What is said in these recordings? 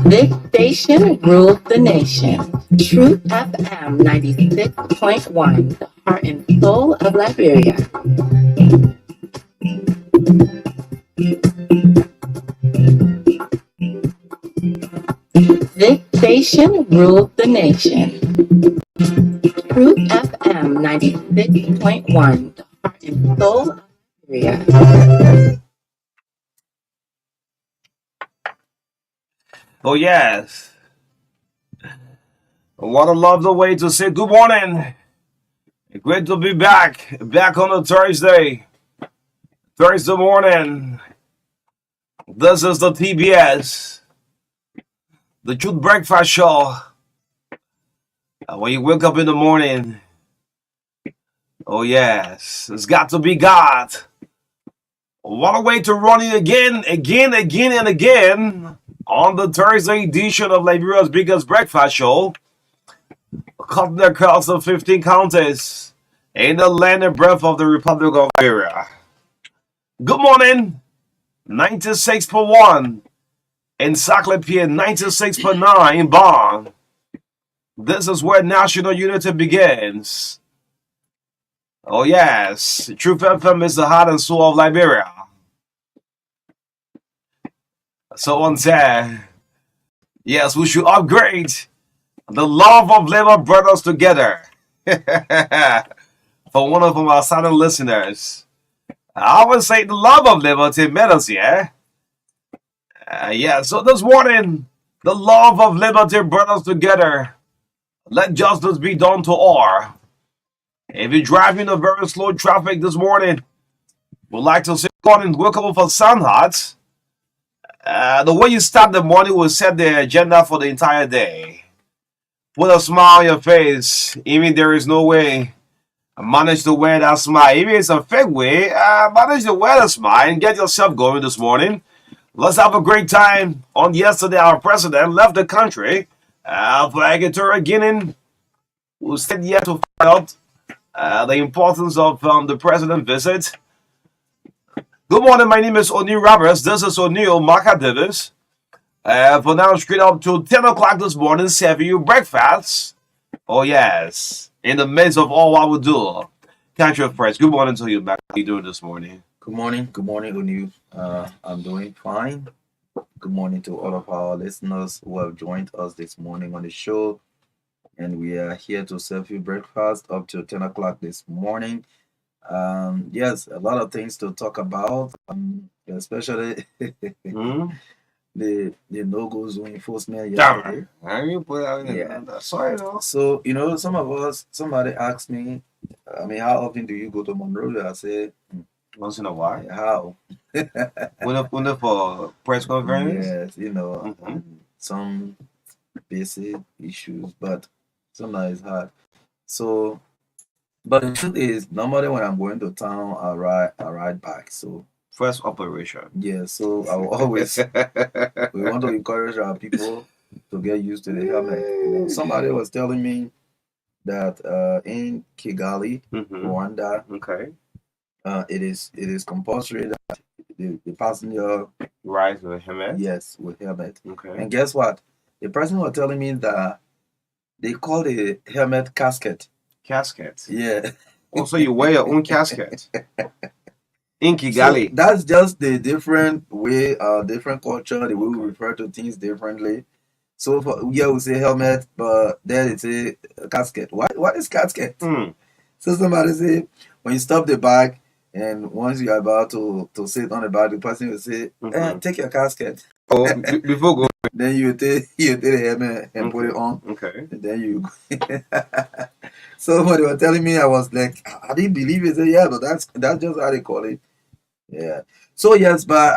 This station rules the nation. Truth FM 96.1, the heart and soul of Liberia. This station rules the nation. Truth FM 96.1, the heart and soul of Liberia. Oh, yes. What a lovely way to say good morning. Great to be back on a Thursday morning. This is the TBS, the Truth Breakfast Show. When you wake up in the morning, oh, yes, it's got to be God. What a way to run it again, and again on the Thursday edition of Liberia's biggest breakfast show. Cutting across the 15 counties in the land and breadth of the Republic of Liberia. Good morning, 96.1 Encyclopedia, 96.9 in Bonn. This is where national unity begins. Oh yes, Truth FM is the heart and soul of Liberia. So on there, yes, we should upgrade the love of labor brought us together. For one of our silent listeners, I would say the love of liberty met us here. Yeah, so this morning, the love of liberty brought us together. Let justice be done to all. If you're driving a very slow traffic this morning, we'd like to say good morning, welcome for Sound Hearts. The way you start the morning will set the agenda for the entire day. Put a smile on your face, even there is no way. Manage to wear that smile. Even it's a fake way, manage to wear the smile and get yourself going this morning. Let's have a great time. On yesterday, our president left the country for Equatorial Guinea, who said yet to find out the importance of the president visit. Good morning, my name is O'Neill Roberts. This is O'Neill Maka Davis. For now, straight up to 10 o'clock this morning, serving you breakfast. Oh, yes. In the midst of all what we do. Catch your friends. Good morning to you, Mac. How are you doing this morning? Good morning, O'Neill. I'm doing fine. Good morning to all of our listeners who have joined us this morning on the show. And we are here to serve you breakfast up to 10 o'clock this morning. Yes, a lot of things to talk about, especially Hmm? the no-go zone enforcement yesterday. Yeah. So, somebody asked me, how often do you go to Monrovia? I say, Once in a while. how? When for press conference? Yes, Mhm. some basic issues, but sometimes it's hard. So, but the truth is, normally when I'm going to town, I ride back. So, First operation. yeah, so I will always, we want to encourage our people to get used to the helmet. Somebody was telling me that in Kigali, Mhm. Rwanda, Okay. it is compulsory that the passenger, Rise with him. yes, with helmet. Okay. And guess what? The person was telling me that they call the helmet casket. Casket. Yeah. Also, you wear your own casket. In So Kigali. that's just the different way, different culture, the way we refer to things differently. So for here we say helmet, but there it's a casket. What is casket? Hmm. So somebody say when you stop the bag and once you're about to sit on the bag, the person will say, Mhm. take your casket. Oh, before go. Then you take the helmet and put it on. Okay. And then you So when they were telling me, I was like, I didn't believe it. They said, yeah, but that's just how they call it. Yeah. So yes, but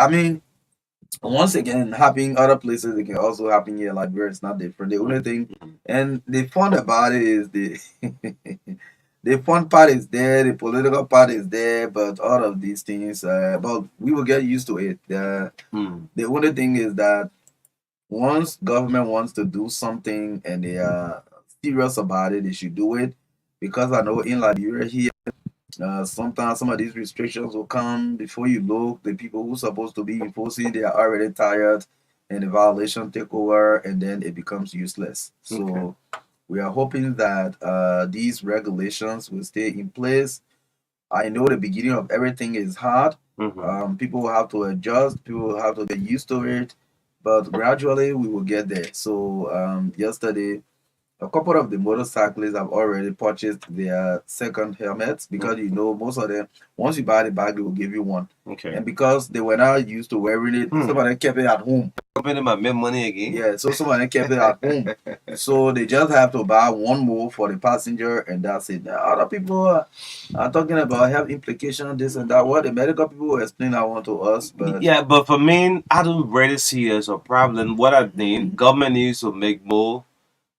once again, happening other places, it can also happen here, like where it's not different. The only thing, and the fun about it is the fun part is there, the political part is there, but all of these things, but we will get used to it. Hmm. The only thing is that once government wants to do something and they are serious about it, they should do it. Because I know in Liberia here, sometimes some of these restrictions will come before you look. The people who's supposed to be enforcing, they are already tired and the violation take over, and then it becomes useless. So Okay. we are hoping that these regulations will stay in place. I know the beginning of everything is hard. Mm-hmm. People will have to adjust. People will have to get used to it, but gradually we will get there. So yesterday, a couple of the motorcyclists have already purchased their second helmets because you know most of them, once you buy the bag, they will give you one. Okay. And because they were not used to wearing it, some of them kept it at home. Company might make money again. Yeah, so some of them kept it at home. So they just have to buy one more for the passenger, and that's it. Now, other people are talking about health implications, this and that. What the medical people will explain that one to us, but Yeah, but for me, I don't really see it as a problem. What I think government needs to make more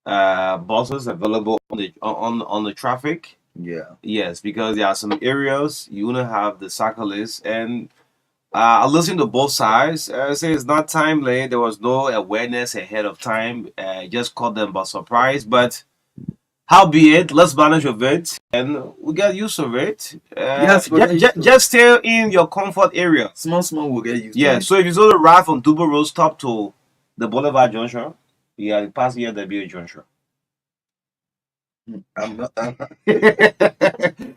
buses available on the traffic. yeah. Yes, because there are some areas you wanna have the cyclists, and I listened to both sides. Say it's not timely. There was no awareness ahead of time. Just caught them by surprise. But howbeit, let's manage with it, and we get used to it. Yes, we get used to it. Just stay in your comfort area. Small will get used to Yeah. it. So if you go to ride from Dubai Road stop to the Boulevard Junction, yeah, pass here the BA Junction. I'm not,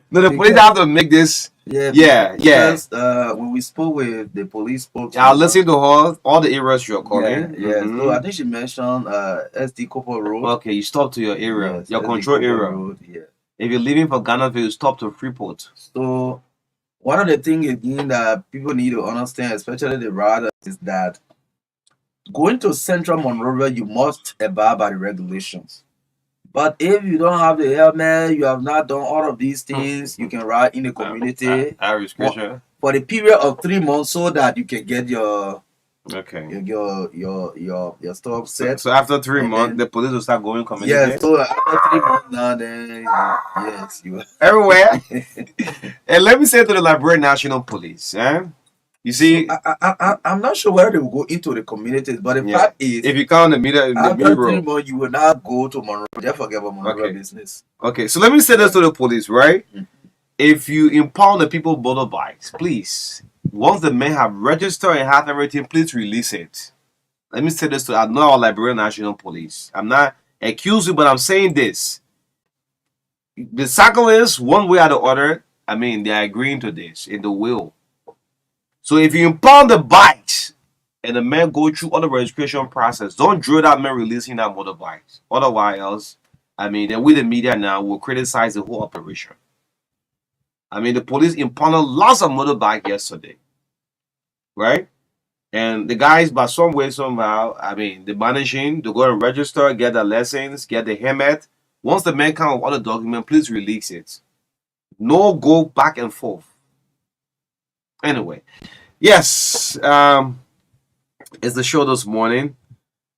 No, the police have to make this. yeah, Yeah, yeah. because when we spoke with the police spokesman, I'll listen to all the areas you're calling. yeah. Mhm. So I think she mentioned SD Copper Road. Okay, you stop to your area, Yes, your SD control Copper area. Road, yeah. If you're leaving for Ghana, you stop to Freeport. So one of the things again that people need to understand, especially the riders, is that going to Central Monrovia, you must abide by the regulations. But if you don't have the helmet, you have not done all of these things, you can ride in the community Restriction. for the period of 3 months so that you can get your Okay. your stuff So, set. so after 3 And months, then- the police will start going community. Yes, so after 3 months now, then yes, you Everywhere. And let me say to the Liberian National Police, you see, I'm not sure whether they will go into the communities, but the Yeah. fact is, if you count the meter in the after middle 3 road. months, you will not go to Monrovia. Just forget about Monrovia Okay. business. Okay, so let me say this to the police, right? Mhm. If you impound the people motorbikes, please, once the men have registered and have everything, please release it. Let me say this to I know our Liberian National Police. I'm not accusing, but I'm saying this. The cyclists, one way or the other, I mean, they're agreeing to this in the will. So if you impound the bikes and the men go through all the registration process, don't drill that man releasing that motorbikes. Otherwise, I mean, then we the media now will criticize the whole operation. I mean, the police impounded lots of motorbike yesterday, right? And the guys, by some way, somehow, I mean, they're managing to go and register, get the lessons, get the helmet. Once the men come with all the document, please release it. No go back and forth. Anyway, yes, it's the show this morning.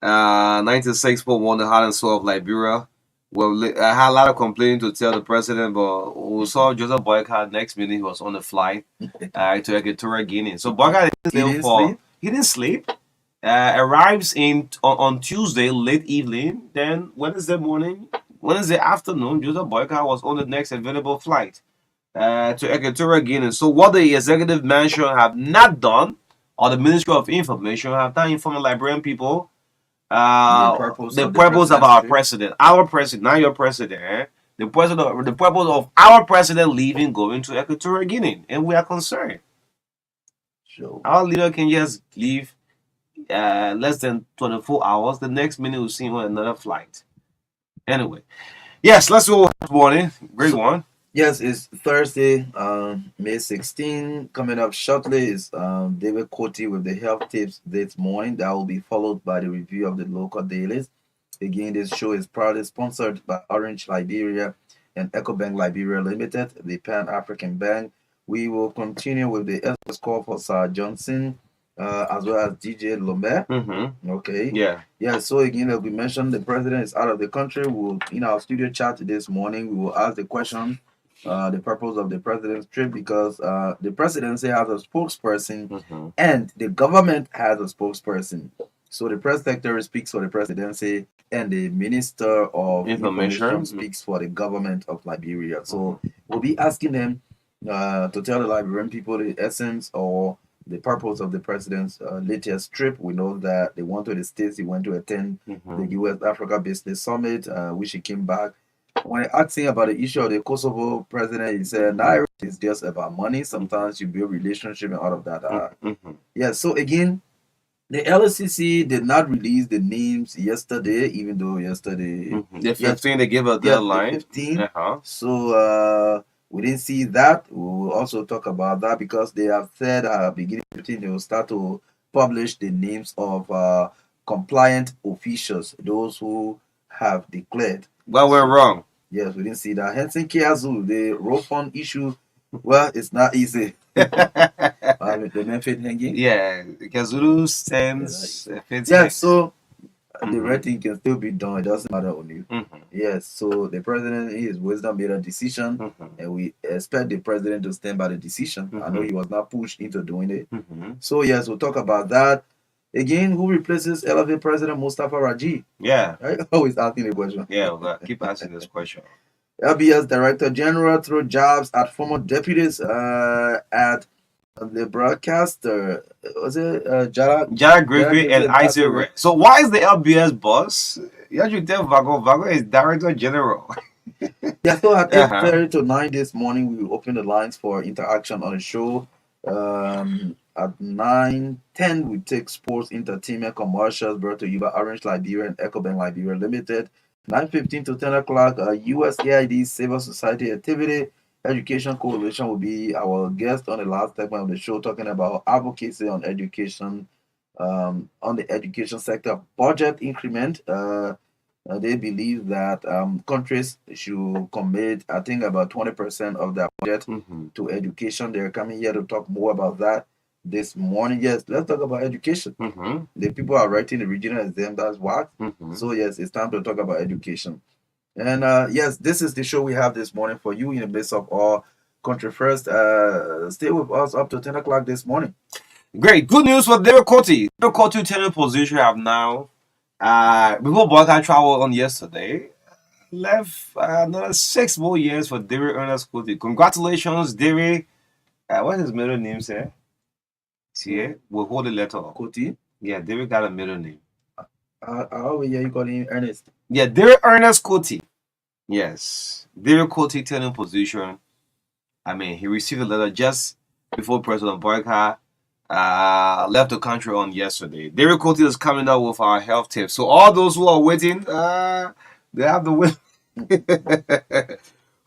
96.1, the heart and soul of Liberia. Well, I had a lot of complaining to tell the president, but we saw Joseph Boycott next minute. He was on the flight to Equatorial Guinea. So Boycott he didn't sleep. Arrives on Tuesday late evening. Then Wednesday morning, Wednesday afternoon, Joseph Boycott was on the next available flight to Equatorial Guinea. So what the executive mansion have not done, or the Ministry of Information have not informed the Liberian people the purpose of our president, not your president, the purpose of our president leaving, going to Equatorial Guinea, and we are concerned. Sure. Our leader can just leave less than 24 hours. The next minute we'll see him on another flight. Anyway, yes, let's go this morning. Great one. Yes, it's Thursday, May 16. Coming up shortly is David Coty with the health tips this morning. That will be followed by the review of the local dailies. Again, this show is proudly sponsored by Orange Liberia and EcoBank Liberia Limited, the Pan-African Bank. We will continue with the SS call for Sir Johnson, as well as DJ Lombe. Mm-hmm. Okay. Yeah. So again, as we mentioned, the president is out of the country. We'll in our studio chat this morning. We will ask the question. The purpose of the president's trip, because the presidency has a spokesperson Mm-hmm. and the government has a spokesperson. So the press secretary speaks for the presidency and the minister of information speaks for the government of Liberia. So we'll be asking them to tell the Liberian people the essence or the purpose of the president's latest trip. We know that they went to the States. He went to attend Mm-hmm. the U.S. Africa Business Summit, which he came back. When I asked him about the issue of the Kosovo president, he said, "Nah, it's just about money. Sometimes you build relationship and all of that." Mm-hmm. Yeah. So again, the LSCC did not release the names yesterday, even though yesterday, Mm-hmm. The yes, 15, they give a yes, the deadline. 15. Uh-huh. So we didn't see that. We will also talk about that because they have said beginning 15 they will start to publish the names of compliant officials, those who have declared. What went So wrong? yes, we didn't see that. Henson Kiazu, the road fund issue, well, it's not easy. The Memphis hanging. Yeah, Kazulu stands fits Yeah, things. so the Mhm. right thing can still be done. It doesn't matter on you. Mhm. Yes, so the president, in his wisdom, made a decision, Mhm. and we expect the president to stand by the decision. I know Mhm. he was not pushed into doing it. Mhm. So, yes, we'll talk about that. Again, who replaces LFA President Mustafa Raji? Yeah, I always asking the question. yeah, we'll keep asking this question. LBS Director General threw jabs at former deputies at the broadcaster. Was it Jara? Jack Jara Griffey and Isaac Ray. Ray. So why is the LBS boss? You should tell Vago. Vago is Director General. Yeah, so at Uh-huh. 8:30 to 9 this morning, we will open the lines for interaction on the show. At 9:10, we take sports entertainment commercials brought to you by Orange Liberia and EcoBank Liberia Limited. 9:15 to 10 o'clock, USAID Civil Society Activity Education Coalition will be our guest on the last segment of the show, talking about advocacy on education, on the education sector budget increment. They believe that countries should commit, I think, about 20% of their budget Mhm. to education. They're coming here to talk more about that this morning. Yes, let's talk about education. Mhm. The people are writing the regional exam, that's what. Mhm. So, yes, it's time to talk about education. And yes, this is the show we have this morning for you in the midst of all country first. Stay with us up to 10 o'clock this morning. Great. Good news for Derek Coty. Derek Coty tenure position have now before Boyka traveled on yesterday. Left another 6 more years for Derek Ernest Coty. Congratulations, Derek. What's his middle name, sir? See it? We'll hold the letter up. Koti, Yeah, Derek got a middle name. how are we here? You calling him Ernest? Yeah, Derek Ernest Coty. Yes. Derek Coty tenure position. I mean, he received a letter just before President Boyka left the country on yesterday. Derek Coty is coming up with our health tips. So all those who are waiting, they have the win.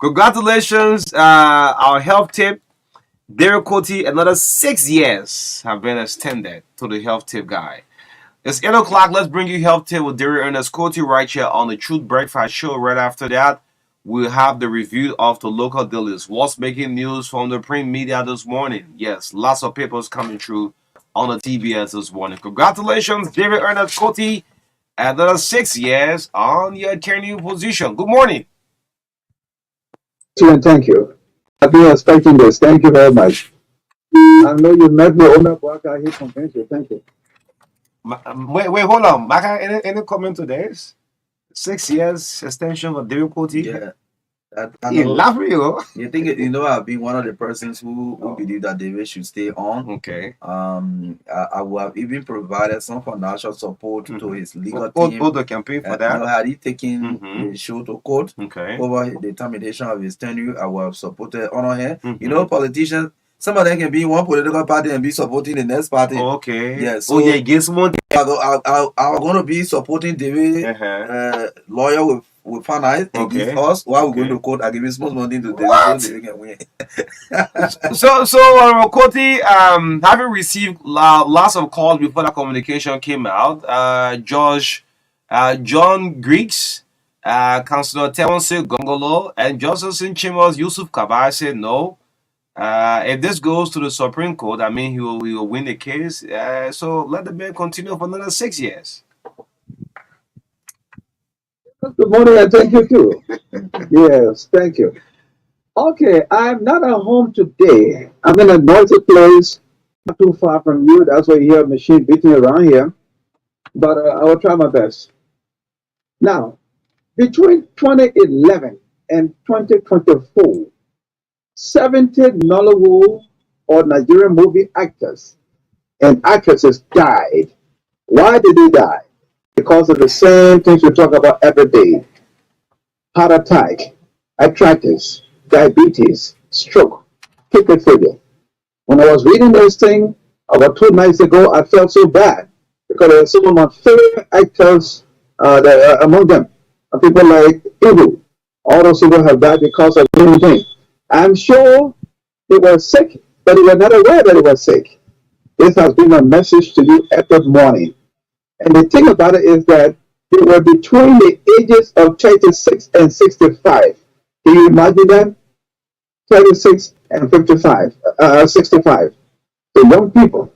Congratulations, our health tip. Derek Coty, another 6 years have been extended to the health tip guy. It's 8 o'clock. Let's bring you health tip with Derek Ernest Coty right here on the Truth Breakfast Show. Right after that, we'll have the review of the local dailies. What's making news from the print media this morning? Yes, lots of papers coming through on the TBS this morning. Congratulations, David Ernest Coty, another 6 years on your tenure position. Good morning. Thank you. I've been expecting this. Thank you very much. I know you met me on that work. I convince you. Thank you. Wait, hold on. Maka, any comment to this? 6 years extension for David Coty? Yeah. I You know. laughing, yo. You think I've been one of the persons who believe that David should stay on. Okay. I will have even provided some financial support to his legal team. The campaign for that. Had he taken the show to court Okay. over the termination of his tenure, I will have supported honor him. Mhm. Politicians, some of them can be in one political party and be supporting the next party. Okay. Yeah, So yeah, get someone. I'm going to be supporting David, lawyer with fan eyes against us while we're going to court. I give him small money to David so David can win. So Coty, having received lots of calls before that communication came out, John Griggs, Councillor Temonse Gongolo, and Johnson Chimos Yusuf Kabai said no. If this goes to the Supreme Court, I mean, he will win the case. So let the man continue for another 6 years. Good morning, and thank you too. Yes, thank you. Okay, I'm not at home today. I'm in a noisy place, not too far from you. That's why you hear a machine beating around here. But I will try my best. Now, between 2011 and 2024, 70 Nollywood or Nigerian movie actors and actresses died. Why did they die? Because of the same things we talk about every day: heart attack, arthritis, diabetes, stroke, kidney failure. When I was reading this thing about 2 nights ago, I felt so bad because there are some of my favorite actors among them. People like Ibu. All those people have died because of the same thing. I'm sure they were sick, but they were not aware that they were sick. This has been a message to you every morning. And the thing about it is that they were between the ages of 36 and 65. Can you imagine that? 36 and 65. The young people.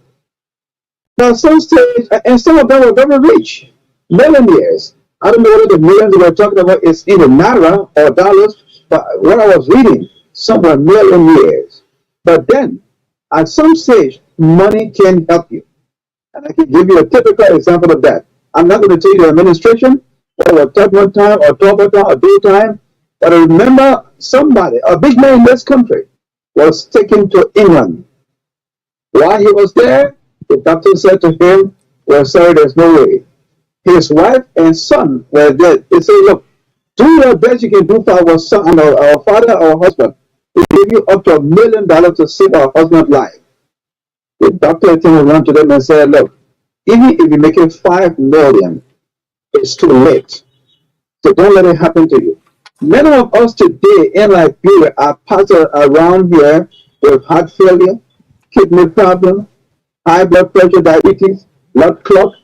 Now, some stage, and some of them were very rich, millionaires. I don't know whether the millions we're talking about is in the naira or dollars, but what I was reading, some were millionaires. But then, at some stage, money can help you. And I can give you a typical example of that. I'm not going to tell you the administration, or what one time, or 12 time, or daytime, but I remember somebody, a big man in this country, was taken to England. While he was there, the doctor said to him, "Well, sorry, there's no way." His wife and son were dead. They said, "Look, do your best you can do for our son, our father, our husband. We give you up to $1 million to save our husband's life." The doctor turned around to them and said, "Look, even if you make it 5 million, it's too late. So don't let it happen to you." Many of us today in Liberia are passed around here with heart failure, kidney problem, high blood pressure, diabetes, blood clot,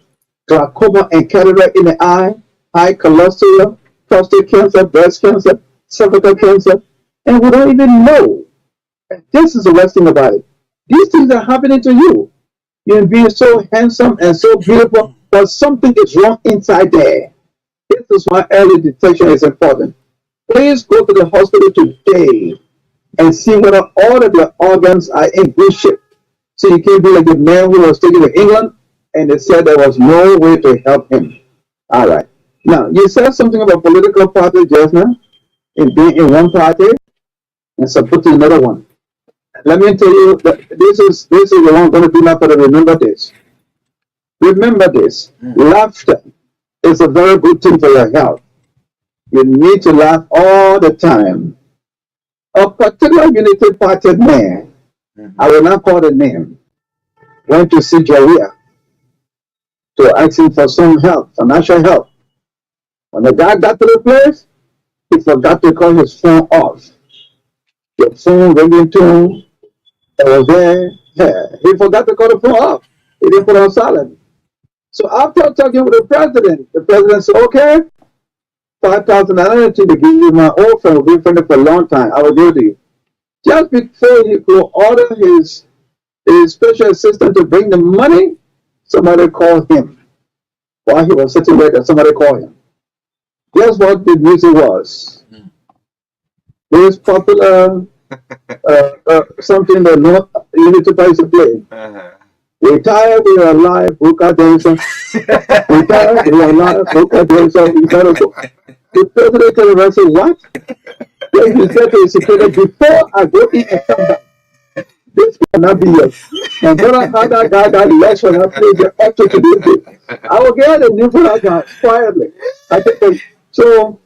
glaucoma and cataract in the eye, high cholesterol, prostate cancer, breast cancer, cervical cancer, and we don't even know. And this is the worst thing about it. These things are happening to you. You're being so handsome and so beautiful, but something is wrong inside there. This is why early detection is important. Please go to the hospital today and see whether all of your organs are in good shape. So you can't be like the man who was taken to England and they said there was no way to help him. All right. Now, you said something about political party just now, in being in one party and supporting another one. Let me tell you that this is the one I'm going to do now, but remember this. Remember this. Laughter is a very good thing for your health. You need to laugh all the time. A particular Unity Party man, I will not call the name, went to see Jaria to ask him for some help, financial help. When the guy got to the place, he forgot to call his phone off. The phone ringing tone that was there, yeah, he forgot to call the phone off. He didn't put it on silent. So after talking with the president said, "Okay, $5,000 to give you my old friend. We've been friendly for a long time. I will give it to you." Just before he could order his special assistant to bring the money, somebody called him. While he was sitting there, somebody called him. Guess what the music was? This popular something that no Unity Party to play. We tired, we are alive, Buka Dancer. We tired, we are alive, Buka Dancer. The president turned around and said, "What?" Then he said to his secretary, "Before I go in and come back, this cannot be yours. My brother had that guy that election, I played the actor to do this. I will get a new brother guy quietly." I think so.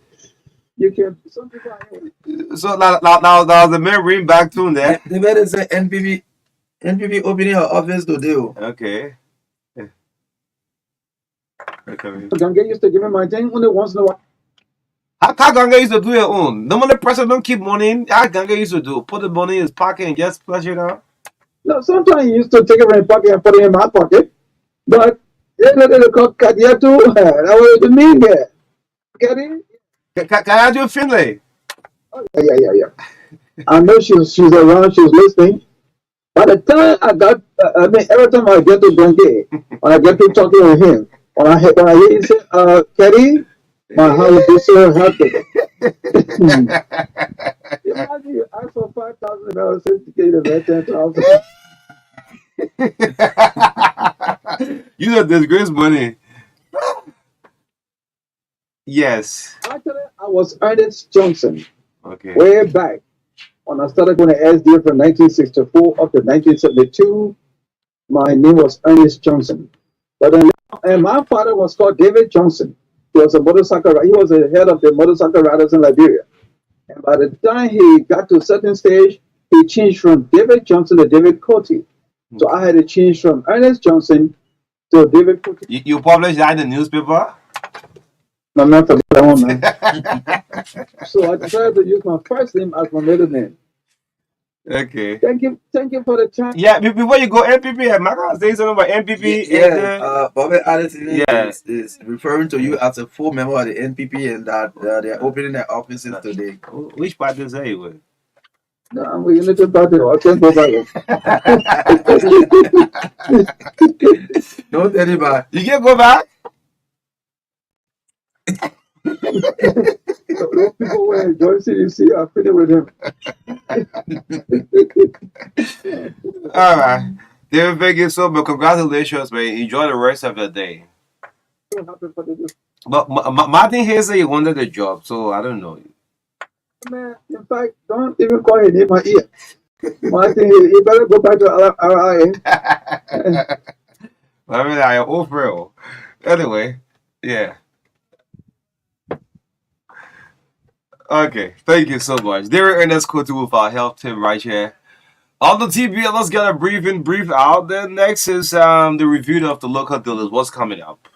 You can. Some people are. So now the man bring back tune there. The better say NPP opening her office today. Okay. Okay. Gange used to give me my thing only once in a while. How Ganga used to do your own? The money person don't keep money. How Ganga used to do? Put the money in his pocket and just splash it out. No, sometimes he used to take it from his pocket and put it in my pocket. But then they call Kadia too. That was the mean guy. Get it? Can I do Finlay? Yeah. I know she's around, she's listening. By the time I got, every time I get to Gange, when I get to talking with him, when I hear you say, Kerry, my heart will be so happy. Imagine you ask for $5,000 to get the $10,000. You know, disgrace money. Yes. Actually, I was Ernest Johnson. Okay. Way back when I started going to SDA from 1964 up to 1972. My name was Ernest Johnson. But then, and my father was called David Johnson. He was a motorcycle. He was the head of the motorcycle riders in Liberia. And by the time he got to a certain stage, he changed from David Johnson to David Coty. So I had to change from Ernest Johnson to David Coty. You published that in the newspaper? My man forgot that one, man. So I decided to use my first name as my middle name. Okay. Thank you for the time. Yeah, before you go, NPP, am I gonna say something about NPP? Bobby Addison Yeah. is referring to you as a full member of the NPP and that they're opening their offices today. Which party is that you with? No, we need to party. I can't go back. Don't tell anybody. You can go back? Those people were enjoying CDC. I finished with him. All right. David, thank you so much. Congratulations, man. Enjoy the rest of your day. So happy for the But Martin here said he wanted the job, so I don't know. man. In fact, don't even call his name my ear. Martin, you better go back to RIA. I mean, I am all for real. Anyway, yeah. Okay, thank you so much. There Ernest Coty with our health team right here. On the TV, let's get a brief out. Then next is the review of the local dealers. What's coming up?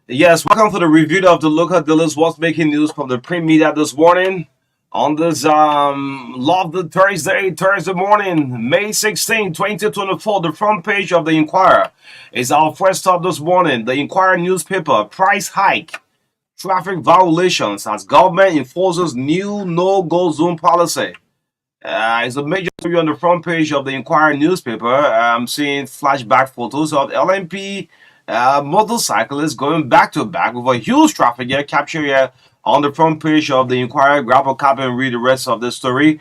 Yes, welcome to the review of the local dealers. What's making news from the print media this morning? On this Love the Thursday morning, May 16, 2024, the front page of the Inquirer is our first stop this morning. The Inquirer newspaper, price hike, traffic violations as government enforces new no-go zone policy. It's a major story on the front page of the Inquirer newspaper. I'm seeing flashback photos of LMP motorcyclists going back to back with a huge traffic here captured here on the front page of the Inquirer. Grab a copy and read the rest of the story.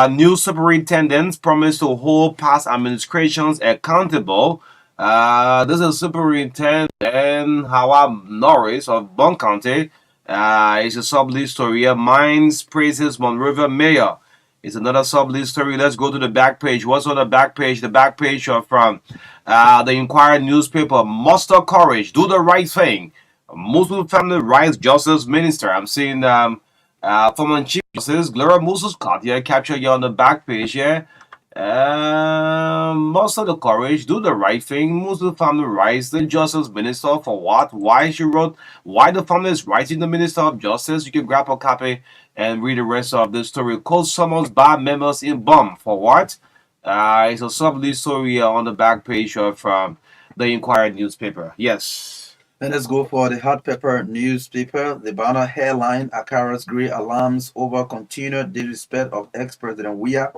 New superintendents promise to hold past administrations accountable. This is Superintendent Howard Norris of Bond County. It's a sub-lead story here. Mines praises Monrovia mayor. It's another sub-lead story. Let's go to the back page. What's on the back page? The back page from the Inquirer newspaper. Muster courage. Do the right thing. Muslim Family Rights Justice Minister. I'm seeing former Chief Justice Gloria Musu-Scott here captured here on the back page here. Muster the courage. Do the right thing. Muslim Family Rights. The Justice Minister for what? Why she wrote? Why the family is writing the Minister of Justice? You can grab a copy and read the rest of the story. Cold summons bar members in bomb for what? It's a sub-lead story on the back page of the Inquirer newspaper. Yes. Then let's go for the Hot Pepper newspaper. The banner headline: Akara's Gray alarms over continued disrespect of ex-president Weah.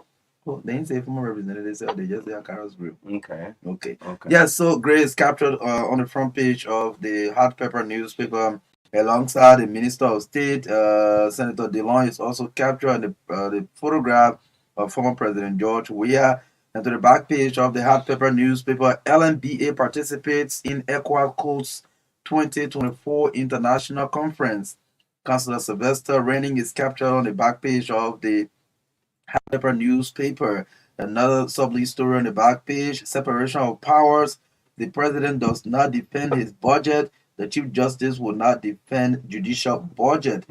Oh, they didn't say former representative, they just say Akara's Gray. Okay. Yeah, so Gray is captured on the front page of the Hot Pepper newspaper alongside the Minister of State. Senator DeLong is also captured in the photograph of former President George Weah. And to the back page of the Hot Pepper newspaper, LMBA participates in ECOWAS Coast 2024 International Conference. Councillor Sylvester Renning is captured on the back page of the Hot Pepper newspaper. Another sub-lead story on the back page: separation of powers. The president does not defend his budget. The Chief Justice will not defend judicial budget.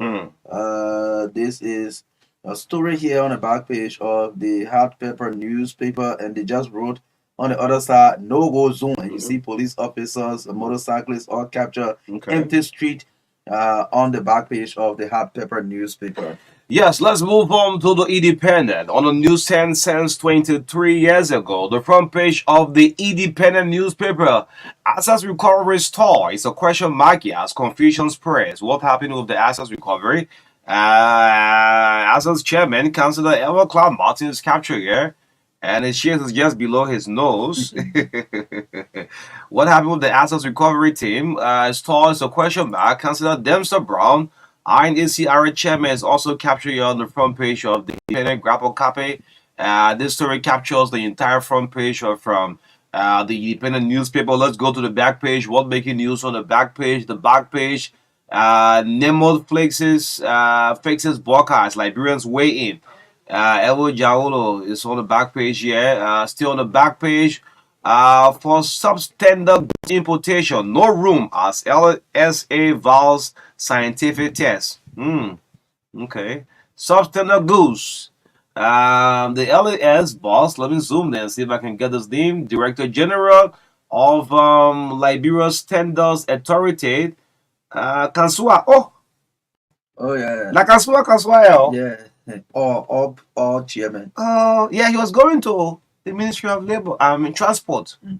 This is a story here on the back page of the Hot Pepper newspaper, and they just wrote on the other side, no-go zone. And you see police officers, motorcyclists all captured, empty street on the back page of the Hot Pepper newspaper. Yes, let's move on to the Independent. On the newsstand since 23 years ago, the front page of the Independent newspaper, assets recovery store. It's a question mark here as confusion spreads. What happened with the assets recovery? Assets chairman, Councillor Elmer Cloud Martin is captured here. and his shirt is just below his nose. What happened with the Assets recovery team? Stall is a question mark. Councillor Dempster Brown, INACRA chairman, is also captured on the front page of the Independent Grapple copy. This story captures the entire front page from the Independent newspaper. Let's go to the back page. What making news on the back page? The back page. Nemo fixes Buckeyes. Liberians weigh in. Evo Jaolo is on the back page here. Still on the back page. For substandard importation, no room as LSA vows scientific test. Okay. Substandard goods. The LAS boss, let me zoom in and see if I can get his name. Director General of Liberia's Standards Authority, Kansua. Oh yeah. La Kansua. Yeah. Or chairman. Yeah, he was going to the Ministry of Labor, Transport. Mhm.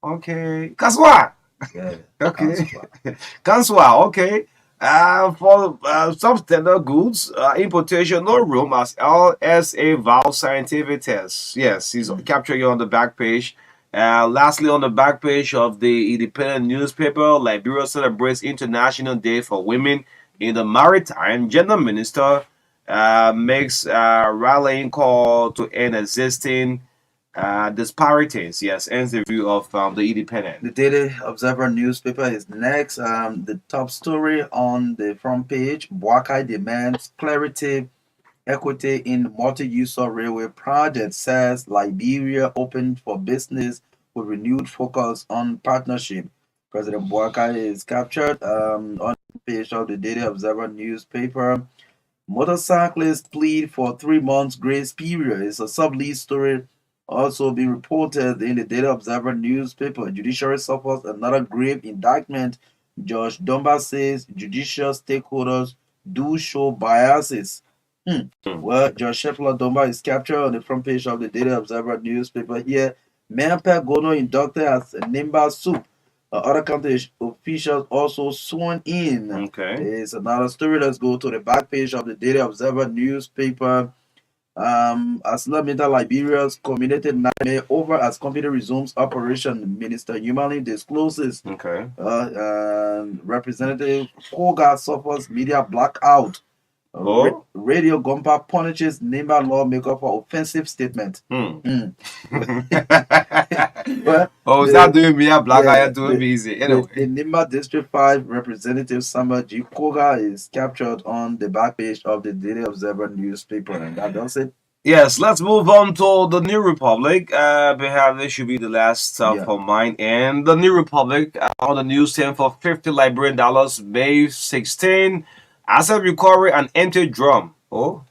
Okay. Kansua. Yeah. Okay. Kansua. Kansua, okay. For substandard goods, importation, no room as LSA vow scientific tests. Yes, he's capturing on the back page. Lastly, on the back page of the Independent newspaper, Liberia celebrates International Day for Women in the Maritime. Gender Minister makes a rallying call to end existing disparities. Yes, ends the view of the Independent. The Daily Observer newspaper is next. The top story on the front page: Buakai demands clarity, equity in multi-user railway project, says Liberia open for business with renewed focus on partnership. President Buakai is captured on the page of the Daily Observer newspaper. Motorcyclists plead for 3 months grace period. It's a sublease story also being reported in the Daily Observer newspaper. Judiciary suffers another grave indictment. Judge Dumba says judicial stakeholders do show biases. Well, Judge Shepler Dumba is captured on the front page of the Daily Observer newspaper here. Mempe Gono inducted as Nimba Soup. Other county officials also sworn in. Okay. It's another story. Let's go to the back page of the Daily Observer newspaper. ArcelorMittal Liberia's community nightmare over as company resumes operation. Minister Humanly discloses. Okay. Representative Koga suffers media blackout. Radio Gompa punishes Nimba lawmaker for offensive statement. Well, Well, is that doing me a black yeah, eye doing me easy? Anyway. The Nimba District 5 Representative Samba G. Koga is captured on the back page of the Daily Observer newspaper, and that does it. Yes, let's move on to the New Republic. Behave, this should be the last for mine. And the New Republic on the news stand for 50 Liberian dollars, May 16. Asset recovery and empty drum. Oh,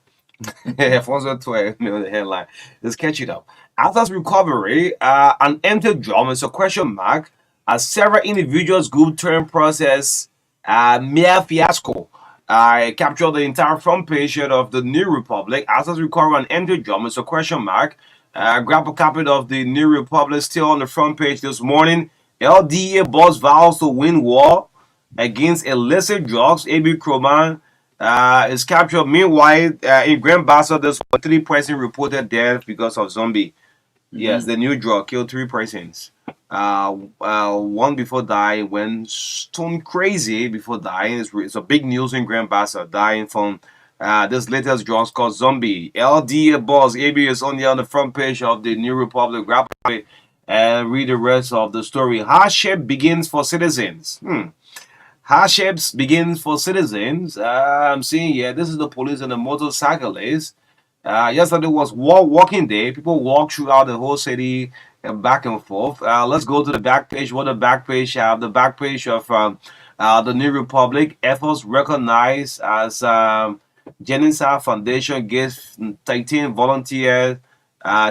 F112 on the headline. Let's catch it up. Asset recovery and empty drum is a question mark as several individuals group term process mere fiasco. I captured the entire front page of the New Republic. Assets recovery and empty drum is a question mark. Grab a copy of the New Republic still on the front page this morning. LDA boss vows to win war against illicit drugs. AB Kroman is captured. Meanwhile, in Grand Bassa, there's 3 persons reported death because of zombie. Yes, the new drug killed 3 persons. One before dying went stone crazy before dying. It's a big news in Grand Bassa, dying from this latest drug called zombie. LDA boss AB is only on the front page of the New Republic. Grab it and read the rest of the story. Hardship begins for citizens. Hardships begins for citizens. I'm seeing here, this is the police and the motorcyclists. Yesterday was walking day. People walk throughout the whole city and back and forth. Let's go to the back page. What the back page have? The back page of the New Republic. Efforts recognized as Jenisa Foundation gives 13 volunteers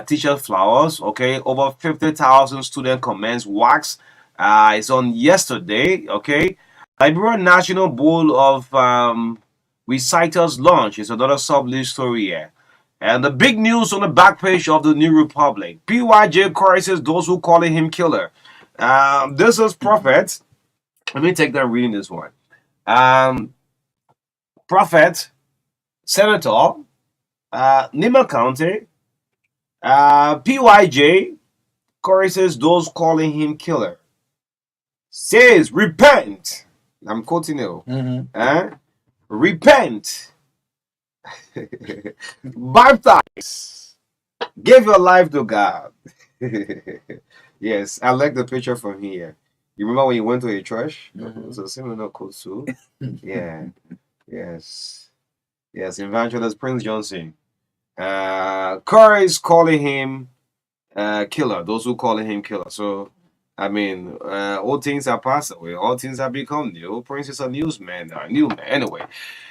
teacher flowers. Okay, over 50,000 students commence wax. It's on yesterday. Okay. Liberian National Bowl of Reciters launch is another sub-list story here. And the big news on the back page of the New Republic. PYJ choruses those who calling him killer. This is Prophet. Let me take that reading this one. Prophet, Senator, Nima County, PYJ, Corey says those calling him killer says repent. I'm quoting you. Repent. Baptize. Give your life to God. Yes, I like the picture from here. You remember when you went to a church? So similar code too. Yeah. Yes. Yes. Evangelist Prince Johnson. Corey is calling him killer. Those who calling him killer. So I mean, all things are passed away. All things have become new. Prince is a newsman. New man. Anyway.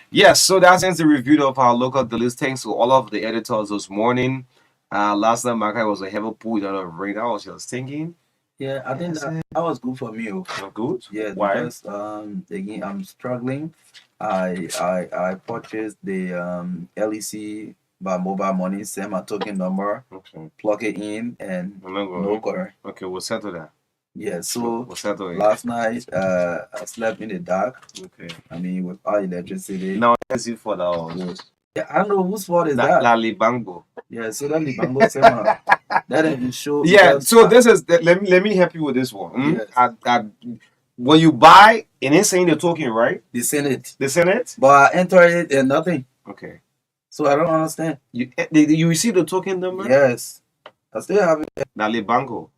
Yes, so that ends the review of our local dailies. Thanks to all of the editors this morning. Last night, Makai was a heavy pull out of rain. I was just thinking. Yeah, I think that was good for me. Good? Yeah, Why? because again I'm struggling. I purchased the LEC by mobile money, send my token number, Okay. plug it in, and no current. Okay, we'll settle that. Yeah, so We'll settle it. last night I slept in the dark. Okay. I mean, without electricity. Now, let's see for the Yeah, I don't know whose fault is that. Lalibango. Yeah, so that Libango sema that didn't show. Yeah, because so this is let me help you with this one. Yes. When you buy, it ain't saying the token, right? they sent it, They send it? but I entered it and nothing. Okay. So I don't understand. You receive the token number? Yes, I still have it. Lalibango.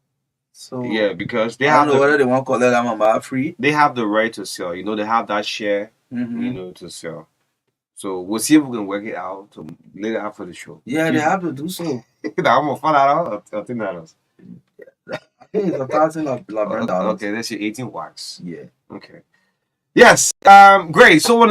So Yeah, because they I have don't know whether they want to call it I'm free. they have the right to sell. You know, they have that share, to sell. So we'll see if we can work it out later after the show. Yeah, they have to do so. I'm gonna find out. I think that is. I think it's $1,000. Okay, that's your 18 watts. Yeah. Okay. Yes. Great. So when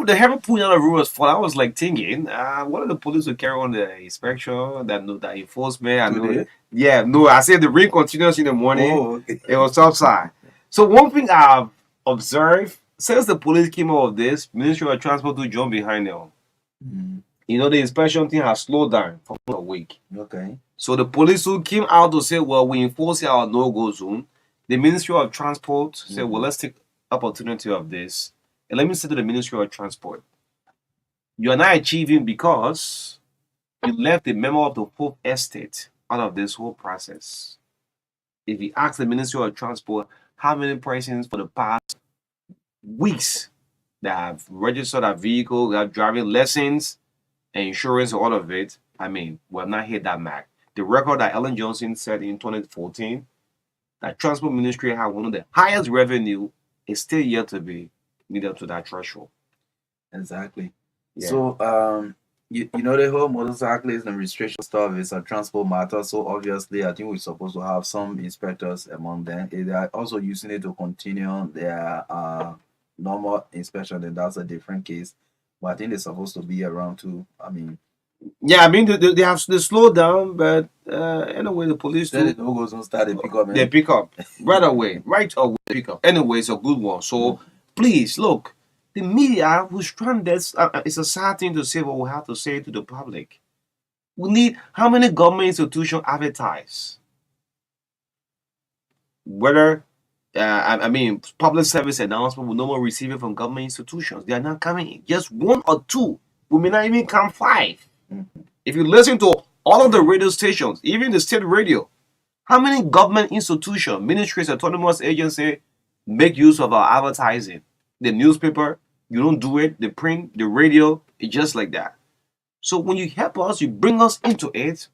the heavy pulling out of rules fall, I was like thinking, what are the police will carry on the inspection, that enforcement? I know. Today? Yeah. No, I said the rain continues in the morning. Oh, okay. It was outside. So one thing I've observed since the police came out of this, Ministry of Transport to jump behind them. You know, the inspection thing has slowed down for a week. Okay. So the police who came out to say, well, we enforce our no-go zone. The Ministry of Transport said, well, let's take opportunity of this. And let me say to the Ministry of Transport, you are not achieving because you left a member of the Pope Estate out of this whole process. If you ask the Ministry of Transport how many persons for the past weeks that have registered a vehicle, that have driving lessons and insurance, all of it, I mean, we have not hit that mark. The record that Ellen Johnson set in 2014, that Transport Ministry had one of the highest revenue, is still yet to be needed to that threshold. Exactly. Yeah. So you know the whole motorcyclist and registration stuff is a transport matter. So obviously, I think we're supposed to have some inspectors among them. If they are also using it to continue their normal inspection, then that's a different case. But I think they're supposed to be around too. I mean, yeah, I mean they slowed down, but anyway, the police then the logos don't start to pick up. they pick up right away, pick up. Anyway, it's a good one. So please look, the media who's trying this. It's a sad thing to say, but we have to say it to the public. We need how many government institutions advertise? Whether I mean, public service announcement will no more receive it from government institutions. They are not coming in. Just one or two. We may not even come 5. If you listen to all of the radio stations, even the state radio, how many government institutions, ministries, autonomous agencies make use of our advertising? The newspaper, you don't do it. The print, the radio, it's just like that. So when you help us, you bring us into it.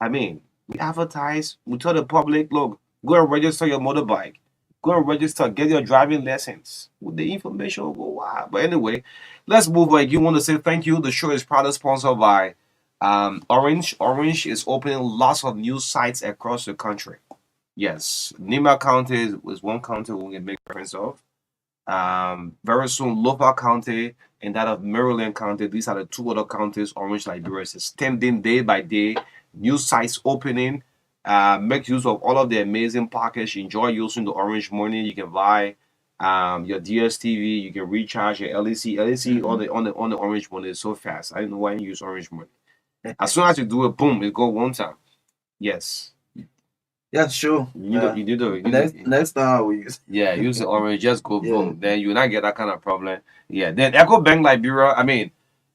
I mean, we advertise, we tell the public, look, go and register your motorbike. Go and register, get your driving lessons. With the information will go wild. But anyway, let's move on. You want to say thank you. The show is proudly sponsored by Orange. Orange is opening lots of new sites across the country. Yes, Nima County is one county we can make reference of. Very soon, Lopa County and that of Maryland County. These are the 2 other counties Orange Liberia is extending day by day. New sites opening. Make use of all of the amazing package. Enjoy using the Orange Money. You can buy your DSTV. You can recharge your LEC. LEC on the Orange Money is so fast. I don't know why you use Orange Money. As soon as you do it, boom, it go one time. Yes. Yeah, sure. Next time we use. Yeah, use the Orange. Just go boom. Then you will not get that kind of problem. Yeah. Then Echo Bank Liberia. I mean,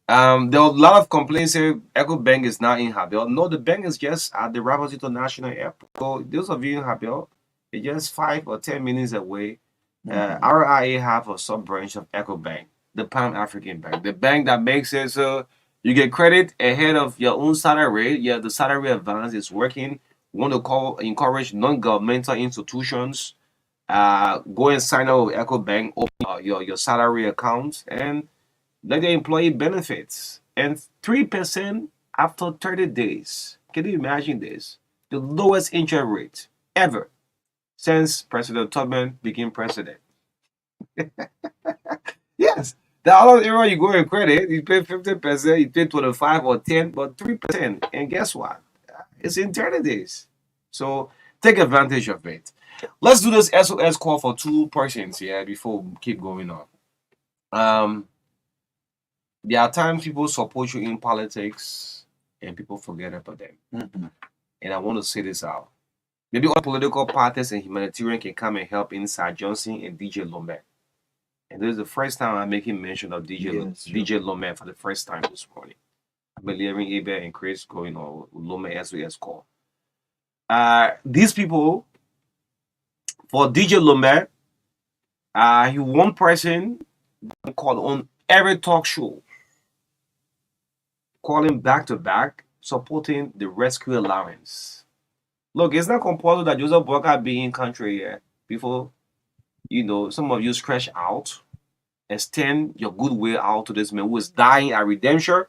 There are a lot of complaints saying Echo Bank is not in Habel. No, the bank is just at the Rabat International Airport. So those of you in Habel, it's just 5 or 10 minutes away. RIA have a sub branch of Echo Bank, the Pan African Bank, the bank that makes it so you get credit ahead of your own salary. Yeah, the salary advance is working. Want to encourage non-governmental institutions. Go and sign up with Echo Bank, open your salary account, and let the employee benefits. And 3% after 30 days. Can you imagine this? The lowest interest rate ever since President Tubman became president. Yes. The other area you go in credit, you pay 50%, you pay 25 or 10, but 3%. And guess what? It's in 30 days. So take advantage of it. Let's do this SOS call for 2 persons here before we keep going on. There are times people support you in politics and people forget about them. And I want to say this out. Maybe all political parties and humanitarian can come and help inside Johnson and DJ Lomé. And this is the first time I'm making mention of DJ Lomé for the first time this morning. I've been hearing Abel and Chris going on Lomé SOS call. These people, for DJ Lomé, he one person called on every talk show, calling back to back, supporting the Rescue Alliance. Look, it's not compulsory that Joseph Boakai be in country here before, some of you stretch out, extend your goodwill out to this man who is dying at redemption.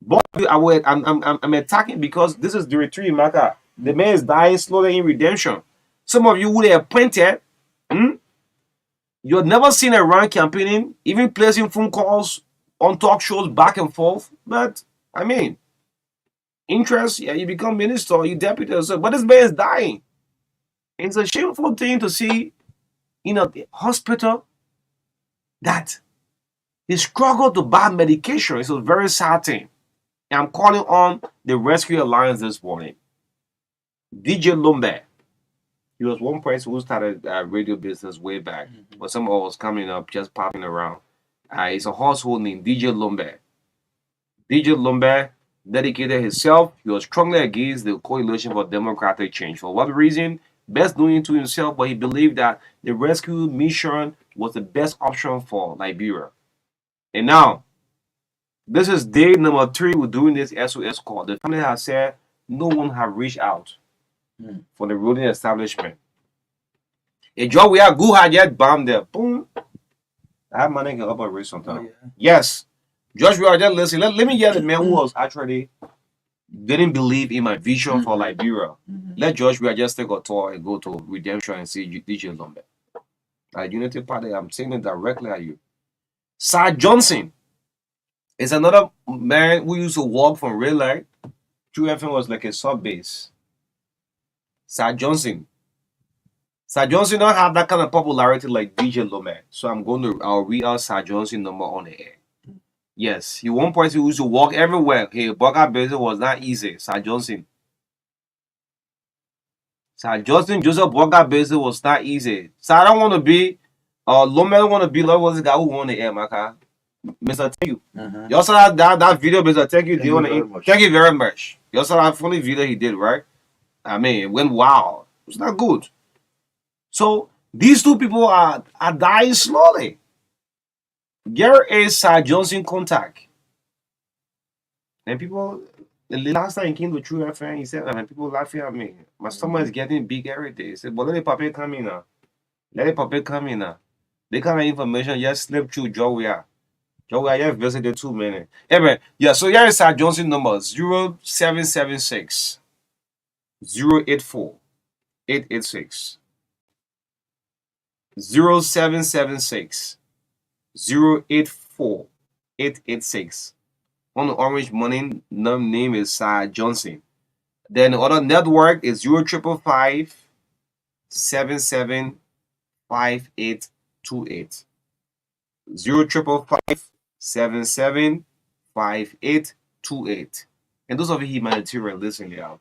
But I'm attacking because this is the retreat matter. The man is dying slowly in redemption. Some of you would have appointed, you've never seen a run campaigning, even placing phone calls on talk shows back and forth. But I mean, interest, yeah, you become minister, you deputy, but this man is dying. It's a shameful thing to see in a hospital that he struggled to buy medication. It's a very sad thing. And I'm calling on the Rescue Alliance this morning. DJ Lomé, he was one person who started radio business way back, but someone was coming up, just popping around. It's a household name, DJ Lomé. DJ Lomé dedicated himself. He was strongly against the Coalition for Democratic Change. For what reason? Best knowing to himself, but he believed that the rescue mission was the best option for Liberia. And now, this is day number 3 we're doing this SOS call. The family has said no one have reached out for the ruling establishment. A job we are good had yet bombed there. Boom. I have money can operate sometime. Yes. Josh, we are just listening. Let me hear the man who was actually didn't believe in my vision for Liberia. Let Josh, we are just take a tour and go to Redemption and see DJ Lomé. Unity Party, I'm saying it directly at you. Sir Johnson is another man who used to walk from Red Light. True FM was like a sub base. Sir Johnson don't have that kind of popularity like DJ Lomé. So I'll read out Sir Johnson number on the air. Yes, he one person who used to walk everywhere. Hey, Boakai business was not easy. Sir Johnson, Joseph Boakai business was not easy. So I don't want to be, Lomé don't want to be like what's the guy who won the air, Maka. Mr. Thank you. You also had that video, Mr. Thank you. Thank you very much. You also had a funny video he did, right? I mean, it went wild. It's not good. So these two people are dying slowly. Here is Sir Johnson contact. And people, the last time he came to True FM, he said, and people laughing at me. My stomach is getting big every day. He said, but let the puppet come in now. They kind of information just slip through Joey. Joey, you have visited 2 minutes. Anyway, yeah, so here is Sir Johnson number 0776 084 886. 0776 084 886. On the Orange Money, name is Sir Johnson. Then the other network is 0555 77 5828. 0555 77 5828. And those of you humanitarian listening out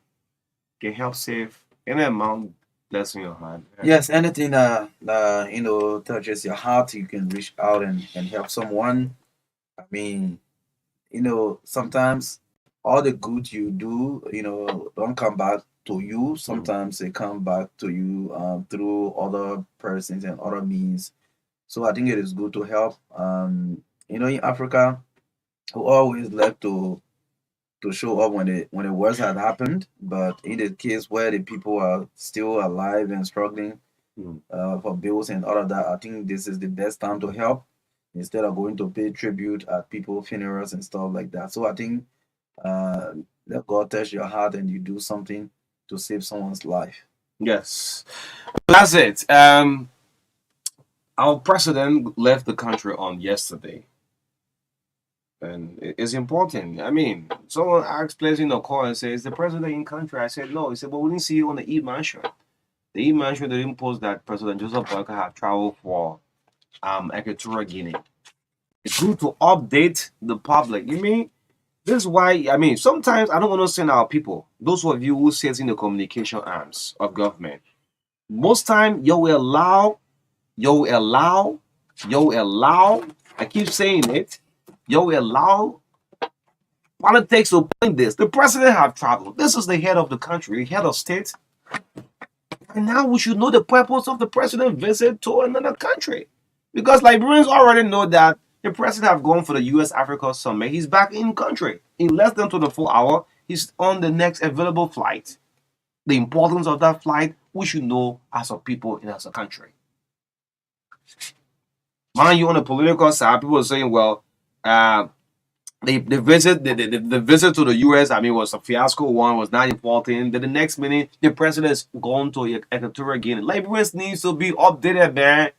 can help save any amount that's in your hand. Yes, anything touches your heart, you can reach out and help someone. I mean, sometimes all the good you do, don't come back to you. Sometimes they come back to you through other persons and other means. So I think it is good to help. In Africa, we always love to show up when the worst had happened. But in the case where the people are still alive and struggling for bills and all of that, I think this is the best time to help instead of going to pay tribute at people's funerals and stuff like that. So I think uh, let God touch your heart and you do something to save someone's life. Yes, that's it. Our president left the country on yesterday, and it's important. I mean, someone asked, plays in the call and says, "Is the president in country?" I said, "No." He said, "But we didn't see you on the e-mansion." The e-mansion didn't post that President Joseph Boyka had traveled for Equatorial Guinea. It's good to update the public. You mean this is why? I mean, sometimes I don't want to send our people, those of you who sits in the communication arms of government. Most time you will allow. I keep saying it. You will allow politics to point this. The president have traveled. This is the head of the country, head of state. And now we should know the purpose of the president visit to another country. Because Liberians already know that the president have gone for the US Africa Summit. He's back in country. In less than 24 hours, he's on the next available flight. The importance of that flight, we should know as a people and as a country. Mind you, on the political side, people are saying, well, the visit to the US, I mean, was a fiasco. One was not important. Then the next minute, the president is gone to Equatorial Guinea. Liberians needs to be updated, man.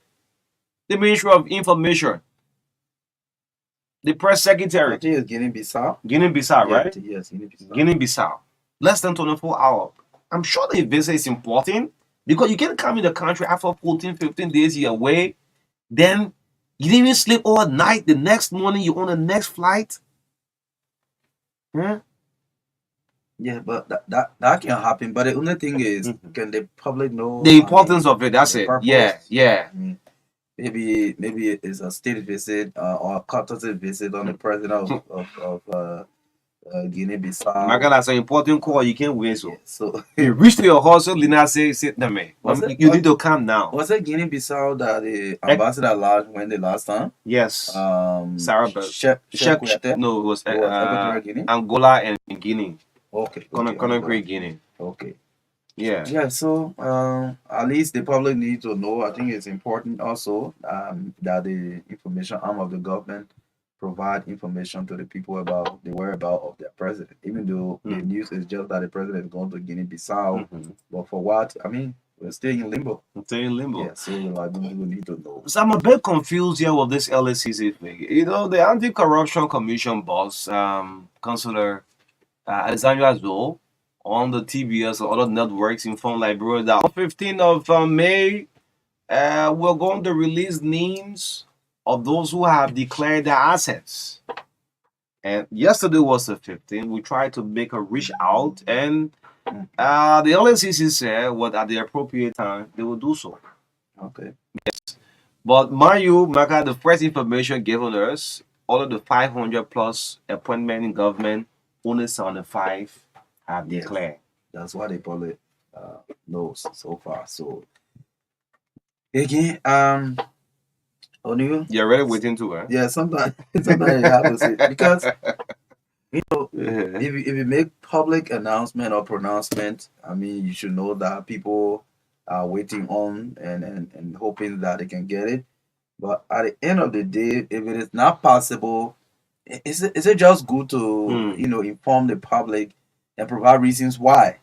The Ministry of Information, the press I secretary, think it's Guinea-Bissau. Guinea-Bissau, Yeah, right? yes, Guinea-Bissau. Guinea-Bissau. Less than 24 hours. I'm sure the visit is important because you can come in the country after 14, 15 days you're away. Then you didn't even sleep all night. The next morning you're on the next flight. Yeah, but that can happen. But the only thing is, Mhm. can the public know The importance of it. That's the it. purpose? Yeah. I mean, maybe it's a state visit or a courtesy visit on the president of Guinea-Bissau. My God, that's an important call. You can't wait. So Yeah, so you reach to your hustle, Lina say, sit there, man. Was it- You need to calm down. was it Guinea-Bissau that the ambassador at large went the last time? Yes. Sarah Bell. Sheikh Kouyaté? No, it was Equatorial Guinea? Angola and Guinea. Okay. Conakry, Guinea. Okay. Yeah. Yeah, so at least the public need to know. I think it's important also that the information arm of the government provide information to the people about the whereabouts of their president. Even though the news is just that the president is going to Guinea-Bissau, but for what? I mean, we're staying in limbo. Stay in limbo. Yeah, so like, we need to know. So I'm a bit confused here with this LACC thing. You know, the Anti-Corruption Commission boss, Councillor Alexandra Zoe, on the TBS or other networks informed Liberia that on 15th of May, we're going to release names of those who have declared their assets. And yesterday was the 15th. We tried to make a reach out, and the LACC said, what at the appropriate time they will do so. Okay. But mind you, Maka, the first information given us, all of the 500 plus appointment in government, only 75 have Yes. declared. That's what the public knows so far. So again, Onu, You're already waiting to, eh? yeah, sometimes you have to say because Yeah. if you make public announcement or pronouncement, I mean, you should know that people are waiting on and hoping that they can get it. But at the end of the day, if it is not possible, is it just good to inform the public and provide reasons why?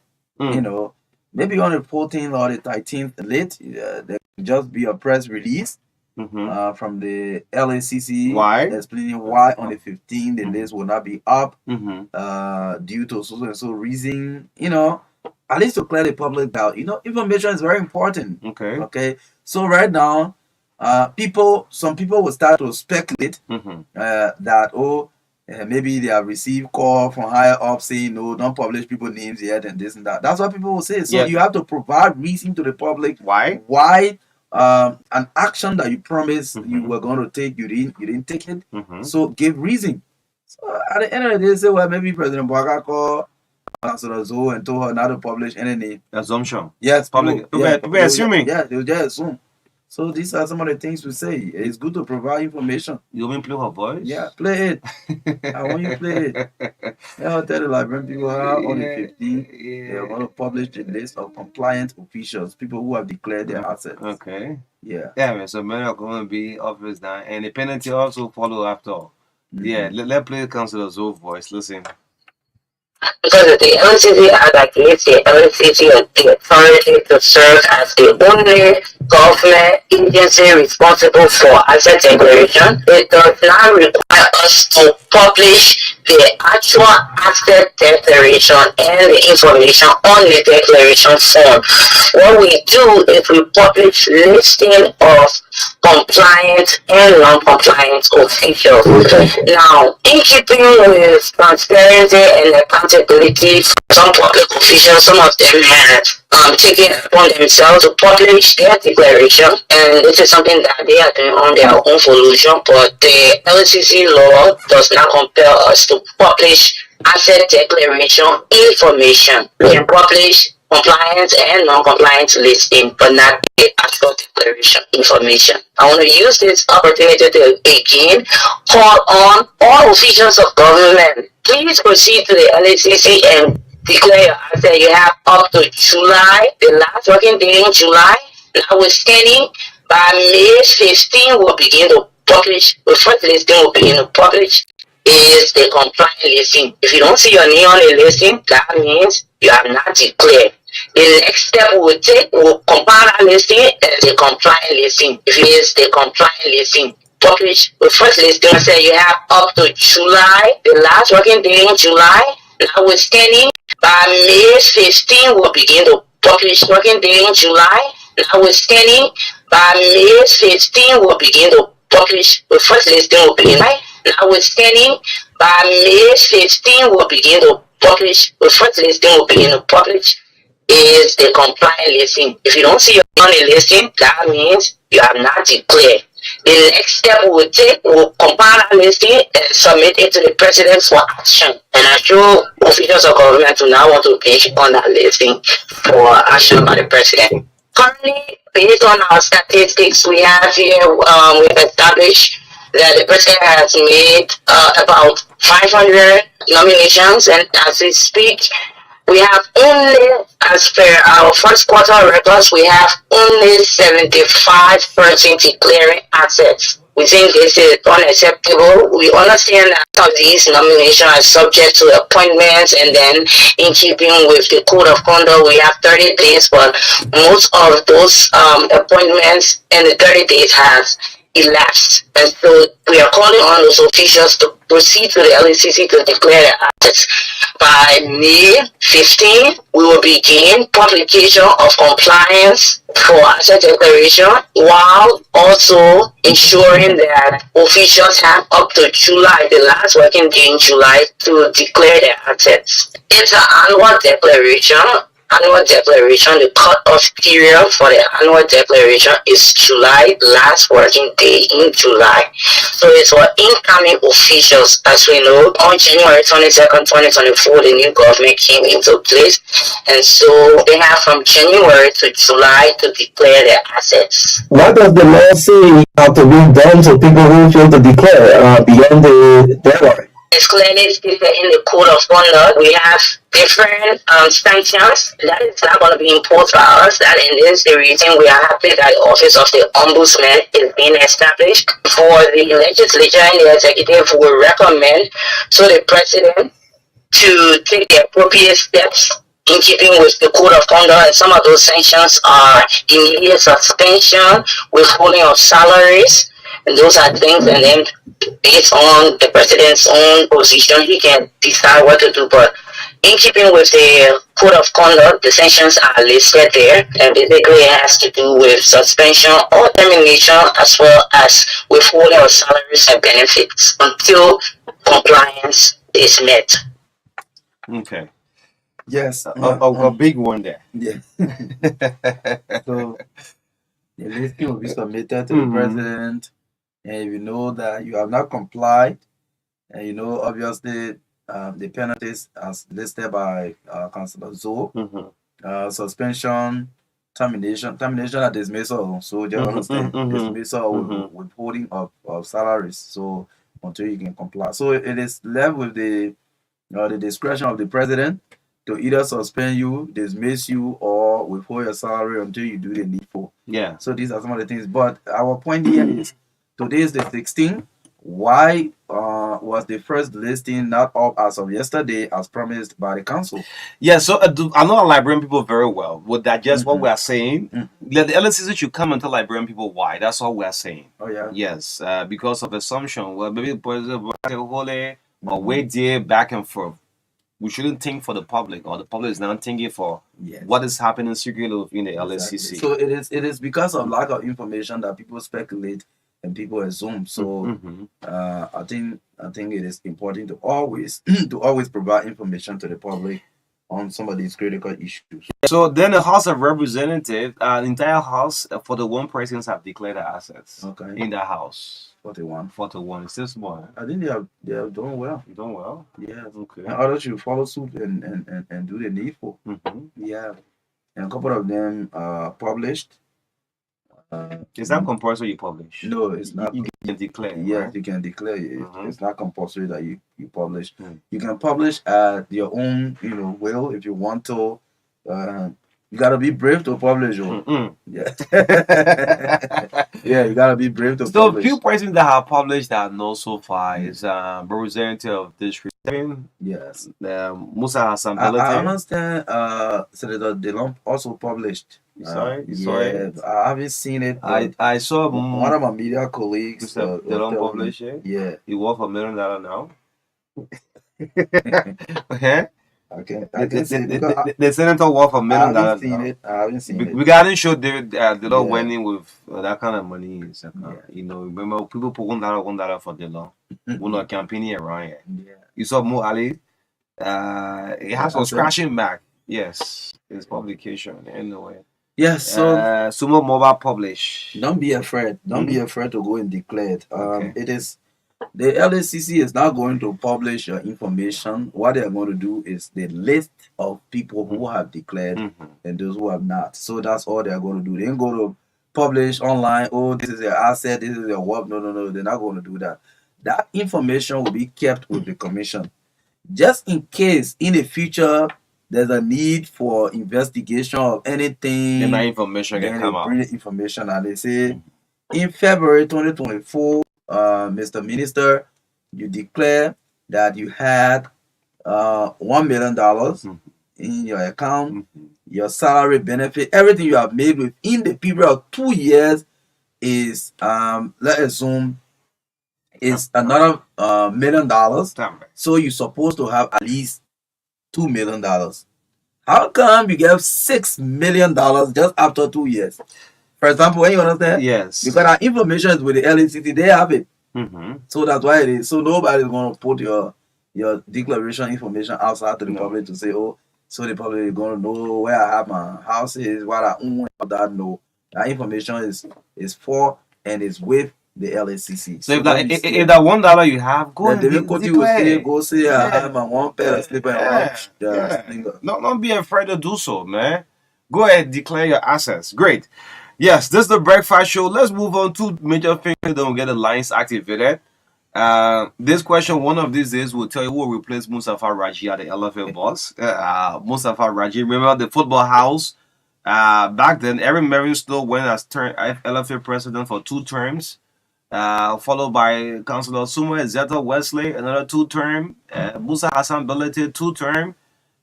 Maybe on the 14th or the 13th late, there can just be a press release from the LACC Why? explaining why on the 15th the list will not be up Mm-hmm. due to so and so reason. At least to clear the public doubt. Information is very important. Okay. Okay, so right now, some people will start to speculate that maybe they have received call from higher up saying no, don't publish people names yet and this and that. That's what people will say. So Yeah. you have to provide reason to the public Why? why an action that you promised you Mhm. were going to take, you didn't take it. Mm-hmm. So give reason. So at the end of the day, say, well, maybe President Bouaga called Ambassador Zoe and told her not to publish any name. Assumption. Yes, Public. people, yeah, People assuming. Yeah, they will just assume. So these are some of the things we say. It's good to provide information. You want me to play her voice? Yeah, play it. I want you to play it. Yeah, I'll tell the Liberian people how on the 15th they are going to publish the list of compliant officials, people who have declared their assets. Okay. Yeah. Yeah, man. So many are going to be office now, and the penalty also follow after. Yeah, let's play Councilor Zoe voice. Listen. Because the LCC Act gives the LCC the authority to serve as the only government agency responsible for asset declaration. It does not require us to publish the actual asset declaration and the information on the declaration form. What we do is we publish listing of compliant and non-compliant officials. Now, in keeping with transparency and accountability, some public officials, some of them have taken upon themselves to publish their declaration, and this is something that they are doing on their own volition, but the LCC law does not compel us to publish asset declaration information. We can publish compliance and non-compliance listing, but not the actual declaration information. I want to use this opportunity to again call on all officials of government. Please proceed to the LACC and declare your asset. You have up to July, the last working day in July. Notwithstanding, by May 15, we'll begin to publish. The first listing will begin to publish is the compliant listing. If you don't see your name on the listing, that means you have not declared. The next step we will take, we'll compile that listing as a compliant listing. If it is the compliant listing, publish the first listing. Say you have up to July, the last working day in July. Notwithstanding, by May 15, we'll begin to publish working day in July. Notwithstanding, by May 15, we'll begin to publish the first listing will begin. Notwithstanding, by May 15, we'll begin to publish the first listing will begin to publish is the compliant listing. If you don't see your name on the listing, that means you have not declared. The next step we will take, we'll compile that listing and submit it to the president for action. And I'm sure officials of government do not want to page on that listing for action by the president. Currently, based on our statistics we have here, we've established that the president has made about 500 nominations, and as we speak, we have only, as per our first quarter records, we have only 75 persons declaring assets. We think this is unacceptable. We understand that some of these nominations are subject to appointments, and then in keeping with the code of conduct, we have 30 days, but most of those appointments and the 30 days has elapsed. And so we are calling on those officials to proceed to the LACC to declare their assets. By May 15, we will begin publication of compliance for asset declaration, while also ensuring that officials have up to July, the last working day in July, to declare their assets. It's an annual declaration. The cut-off period for the annual declaration is July, last working day in July. So it's for incoming officials. As we know, on January 22nd, 2024, the new government came into place, and so they have from January to July to declare their assets. What does the law say how to be done to people who fail to declare beyond the deadline? It's clearly stated in the code of conduct. We have different sanctions that is not going to be imposed by us. That in this the reason we are happy that the office of the ombudsman is being established. For the legislature and the executive, we recommend to the president to take the appropriate steps in keeping with the code of conduct, and some of those sanctions are immediate suspension, withholding of salaries, and those are things, and then based on the president's own position, he can decide what to do. But in keeping with the code of conduct, the sanctions are listed there, and basically it has to do with suspension or termination, as well as withholding of salaries and benefits until compliance is met. Okay. Yes. A big one there. Yeah. So the listing will be submitted to the president, and if you know that you have not complied, And you know, obviously, the penalties as listed by Councillor Zoe, suspension, termination and dismissal. So just understand, dismissal with withholding of salaries. So until you can comply. So it is left with the discretion of the president to either suspend you, dismiss you, or withhold your salary until you do the needful. Yeah. So these are some of the things. But our point here is today is the 16th. Why was the first listing not up as of yesterday as promised by the council? Yeah, so I know Liberian people very well. Would that just what Mhm. we are saying? Mhm. The LSCC should come and tell Liberian people why. That's all we are saying. Oh yeah. Yes, because of assumption. Well, maybe President Holy or Mhm. wait there back and forth. We shouldn't think for the public, or the public is not thinking for Yes. what is happening secretly within the Exactly. LSCC. So it is because of lack of information that people speculate and people assume. So I think it is important to always to always provide information to the public on some of these critical issues. So then the House of Representatives, entire House, 41 persons have declared their assets Okay. in the House. 41. 41. It's this one. I think they are doing well. You doing well? Yeah. Okay. And others should follow suit and do the needful. Yeah. And a couple of them published. Is that compulsory you publish? No, it's not. You can declare. Yes, Right? you can declare it. It's not compulsory that you publish. Mm. You can publish at your own, will if you want to. You gotta be brave to publish. Yeah. Yeah, you gotta be brave to So publish. few persons that have published that I know so far is Representative of District 7, Yes. Musa Hassan I Belete. understand Senator Delon also published. You saw it? You saw it? I haven't seen it. But I saw one of my media colleagues Mr. was Delon telling me- publish it. Yeah. He worth $1 million now. Okay. I can see it because The senator worth $1 I million haven't seen now. it. I haven't seen it. We gotta show David Delon Yeah. went in with that kind of money. Yeah. Remember people put $1 for Delon. We're not campaigning around here. Yeah. You saw Mo Ali. It has some scratching back. Yes, it's publication anyway. Yes. So Sumo Mobile publish. don't be afraid. Don't be afraid to go and declare it. Okay. It is the LACC is not going to publish your information. What they are going to do is the list of people who have declared and those who have not. So that's all they are going to do. They ain't going to publish online. Oh, this is your asset. This is your work. No. They're not going to do that. That information will be kept with the commission, just in case in the future there's a need for investigation of anything. And that information Then can they come out. bring the information and they say in February 2024, Mr. Minister, you declare that you had $1 million in your account, your salary, benefit, everything you have made within the period of 2 years is let's assume is another $1 million. So you're supposed to have at least $2 million. How come you get $6 million just after 2 years? For example, when you understand? Yes. Because our information is with the LACT, they have it. So that's why it is. So nobody's going to put your declaration information outside to the public to say, oh, so the public is going to know where I have my houses, what I own, all that. No, that information is for and is with the LACC. So if that $1 you have, go and declare. Go say I have my one pair of slipper and one sneaker. No, don't be afraid to do so, man. Go ahead, declare your assets. Great. Yes, this is the breakfast show. Let's move on to major things. Don't get the lines activated. This question, one of these days, will tell you who will replace Mustafa Raji at the LFA boss. Mustafa Raji, remember the football house? Back then, Eric Merristow went as LFA president for 2 terms. Followed by Councillor Sumo Zeta Wesley, another 2 term. Musa Hassan Belete, 2 term.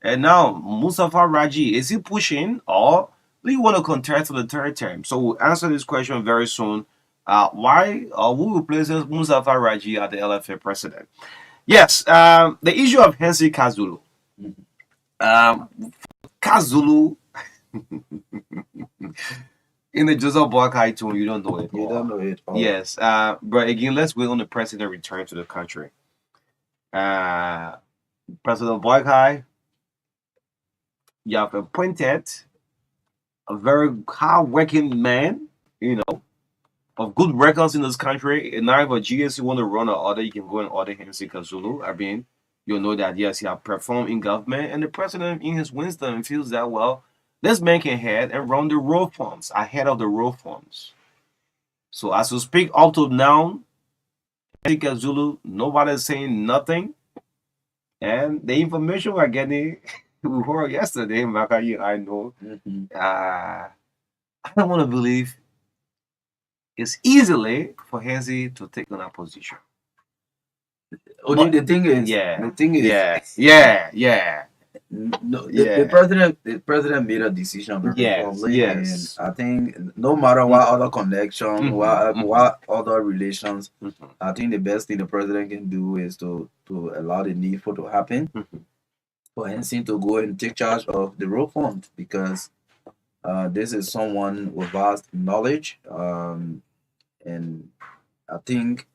And now Mustafa Raji, is he pushing or do you want to contest for the 3rd term? So we'll answer this question very soon. Why or who replaces Mustafa Raji as the LFA president? Yes, the issue of Hensi Kazulu. Kazulu in the Joseph Boakai tune, you don't know it. You don't know it. Yes, but again, let's wait on the president return to the country. President Boakai, you have appointed a very hard-working man, of good records in this country. And now if a GSC want to run an order, you can go and order Hensi Kazulu. I mean, you'll know that yes, he has performed in government, and the president, in his wisdom, feels that well, this man can head and run the road funds ahead of the road funds. So as we speak up to now, Hensi Kazulu, nobody's saying nothing, and the information we're getting, we heard yesterday, Makayi, I know. I don't want to believe it's easily for Hensi to take on a position. Only the thing is, No, the president made a decision very public, and I think no matter what other connection, what other relations, I think the best thing the president can do is to allow the needful to happen for Hensi to go and take charge of the road fund, because this is someone with vast knowledge, and I think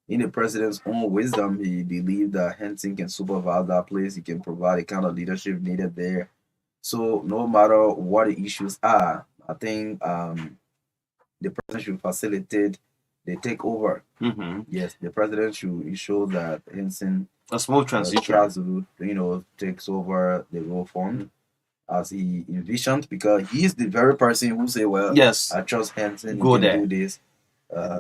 in the president's own wisdom, he believed that Hensi can supervise that place. He can provide the kind of leadership needed there. So no matter what the issues are, I think the president should facilitate the takeover. Yes, the president should ensure that Hensi a smooth transition, takes over the role fund as he envisioned, because he's the very person who say, "Well, yes, I trust Hensi. Go he can do this."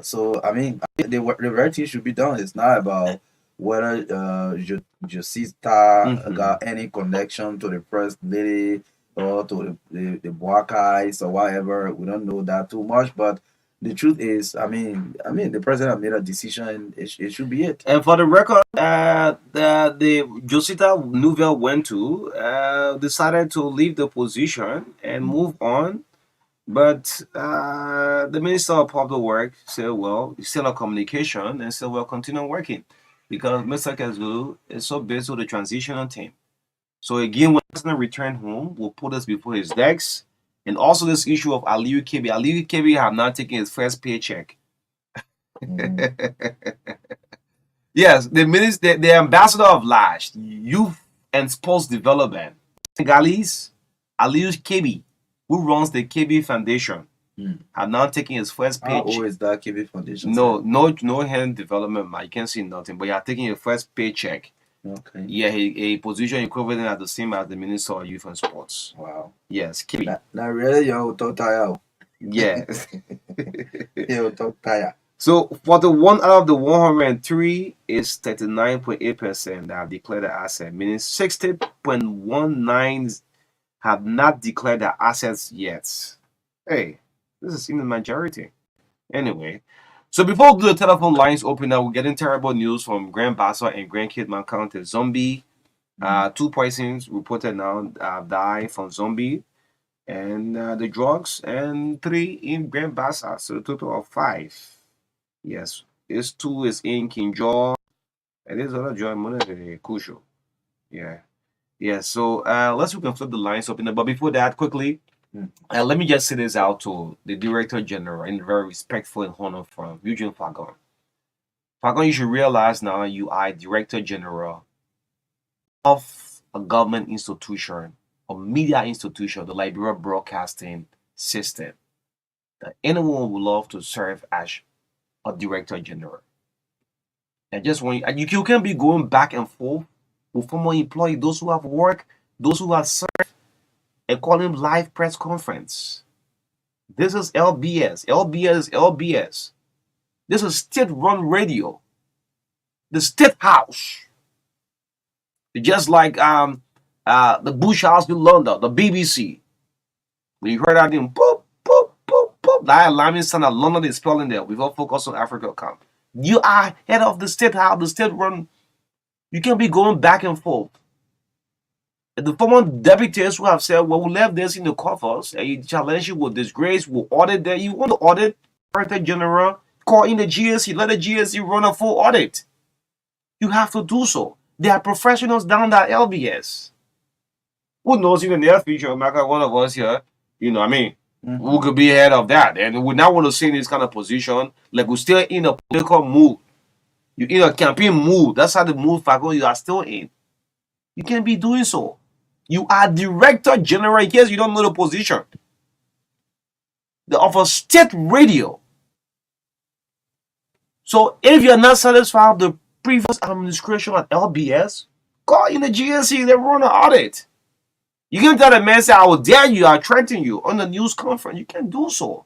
So I mean, the right thing should be done. It's not about whether Josita got any connection to the first lady or to the Boakais or whatever. We don't know that too much, but the truth is, I mean, the president made a decision. It should be it. And for the record, the Josita Nouvelle went to decided to leave the position and move on. But the Minister of Public Works said, well, he's still on communication, and said, well, continue working, because Mr. Kazulu is so busy with the transitional team. So again, when the president returned home, we'll put this before his decks. And also this issue of Aliyu Kebi. Aliyu Kebi have not taken his first paycheck. Yes, the ambassador of LASH, Youth and Sports Development, Senegalese, Aliyu Kebi, who runs the KB Foundation, have now taken his first paycheck. How old is that KB Foundation? No hand development, man. You can't see nothing, but you are taking your first paycheck. Okay. Yeah, a position equivalent at the same as the Minister of Youth and Sports. Wow. Yes, KB. Now really, you talk tired. Yeah. You talk tired. So 41 out of the 103 is 39.8% that have declared the asset, meaning 60.19 have not declared their assets yet. Hey, this is in the majority. Anyway, so before we do the telephone lines open up, we're getting terrible news from Grand Bassa and Grand Kidman County. Zombie, 2 persons reported now died from zombie and the drugs, and 3 in Grand Bassa, so a total of 5. Yes, this 2 is in Kinjaw, and this other joint money Kusho. Yeah, so let's we can flip the lines up in there. But before that, quickly, let me just say this out to the Director General in very respectful and honor from Eugene Fagon. Fagon, you should realize now you are Director General of a government institution, a media institution, the Liberia Broadcasting System, that anyone would love to serve as a Director General. And just when you can't be going back and forth with former employees, those who have worked, those who have served, and call him live press conference. This is LBS. LBS is LBS. This is state-run radio. The State House. Just like the Bush House in London, the BBC. When you heard that thing, boop, boop, boop, boop, that alarming sound that London is spelling there. We've all focused on Africa Camp. You are head of the State House, the state-run. You can't be going back and forth. And the former deputies who have said, well, we left this in the coffers, and you challenge you with disgrace, we'll audit that. You want to audit, Director General, call in the GSC, let the GSC run a full audit. You have to do so. There are professionals down at LBS. Who knows in the near future, one of us here, who could be head of that. And we now want to see in this kind of position, like we're still in a political mood. You're in a campaign mood. That's how the mood Fagon you are still in. You can't be doing so. You are Director General, in case you don't know the position. Of a state radio. So if you're not satisfied with the previous administration at LBS, call in the GSC, they run an audit. You can tell the man, say, I will dare you, I threaten you on the news conference. You can't do so.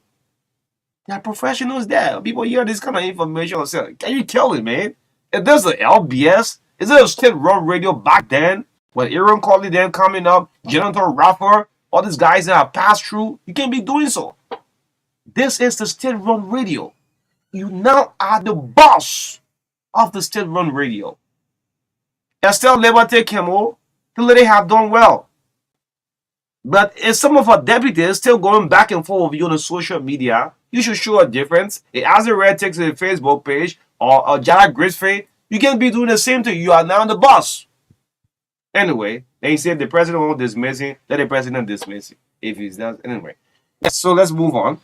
There are professionals there. People hear this kind of information and say, can you kill it, man? If there's the LBS, is it a state-run radio back then? When Aaron Coley then coming up, Jonathan Raffer, all these guys that have passed through, you can't be doing so. This is the state-run radio. You now are the boss of the state-run radio. Estelle Liberté Kemo, the lady have done well. But if some of our deputies still going back and forth with you on the social media, you should show a difference. If Azzy Red takes to the Facebook page or Jack Grisfay, you can be doing the same thing. You are now the boss. Anyway, they say the president won't dismiss him, let the president dismiss him. If he's not, anyway. So let's move on.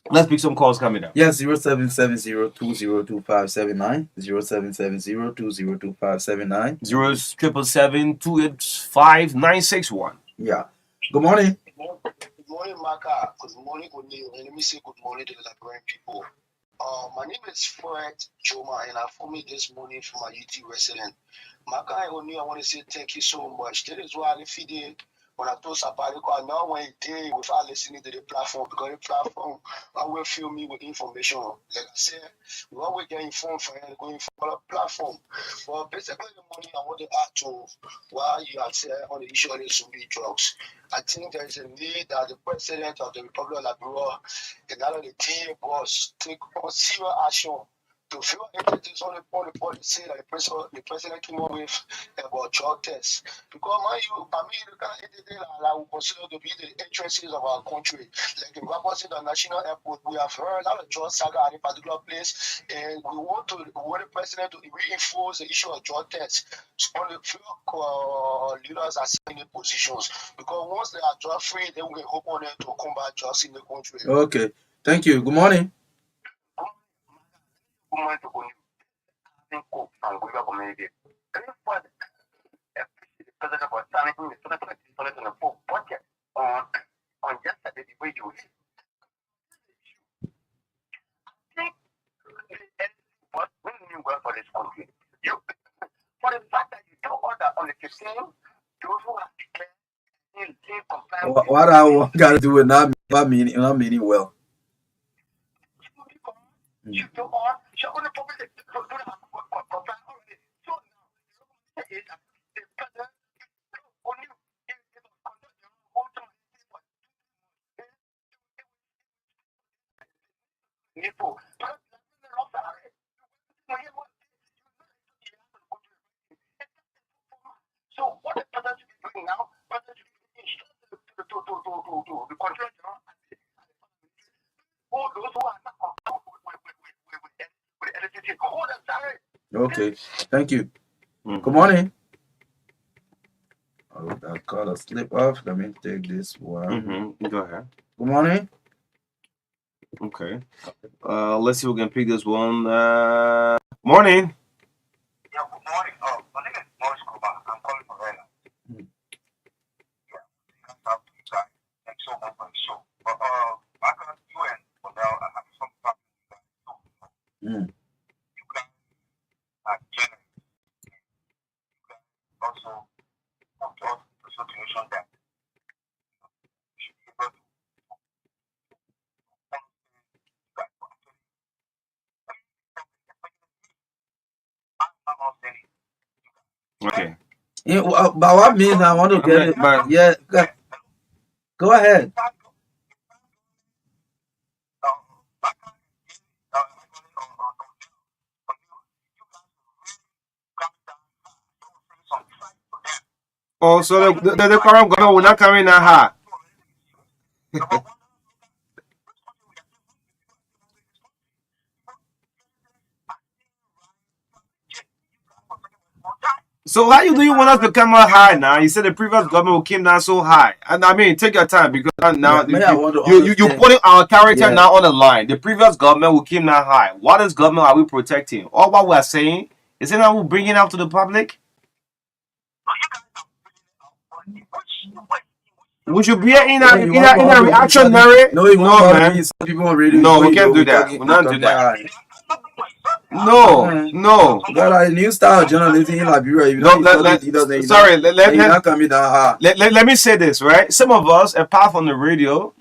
Let's pick some calls coming up. Yes, 0770-202579. 0770-202579. 0777-285-961. Yeah. Good morning. Good morning, Maka. Good morning, O'Neill. And let me say good morning to the Liberian people. My name is Fred Joma, and I phoned me this morning from my UT resident. Maka and O'Neill, I want to say thank you so much. That is why I feed when I told Sabariko, I now went day without listening to the platform, because the platform will fill me with information. Like I said, we always get informed from going for the platform. But basically, the money I want to add to what you have said on the issue of the Sumbi drugs. I think there is a need that the president of the Republic of Liberia and now the DA boss take serious action to feel entities on the policy that the president came up with about drug tests. Because the kind of entity that we consider to be the interests of our country. Like in Rapport International Airport, we have heard a lot of drug saga at a particular place, and we want the president to reinforce the issue of drug tests on the few leaders are in the positions. Because once they are drug free, then we can hope on them to combat drugs in the country. Okay. Thank you. Good morning. Good morning to you. And we are community. Can you find the president was signing the budget on yesterday the way you think what we knew well for this country. You for the fact that you do order on the 15th, those who have declared what I got to do with not meaning well. You do all. So on the public, so now the president only so what the president is doing now, president is to the control all those who are not with electricity. Hold them direct. Okay. Thank you. Good morning. Oh, that call a slip off. Let me take this one. Go ahead. Good morning. Okay. Let's see if we can pick this one. Morning. Yeah, good morning. My name is Morris Kuba. I'm calling from Rena. Yeah, thanks so much for the show. But I can't do it for now. I have some problems. You guys are genuine. You guys also come to us the situation that you should be able to Okay. Yeah, by what means I want to get it? But Yeah. Go ahead. oh, so the current government will not come in that high. So how do you want us to come out high now? You said the previous government came down so high, and I mean, take your time because now I want to you understand. putting our character Yeah. now on the line. The previous government will came down high. What is government are we protecting? All what we are saying is it that we bringing out to the public? We should be in a reactionary. No, No, man. Some people on radio. No, we can't do that. We're not do that. No. You got a new style of journalism in Liberia. If you No, don't study leaders, then sorry, you're not coming down hard. let me say this, right? Some of us, apart from the radio,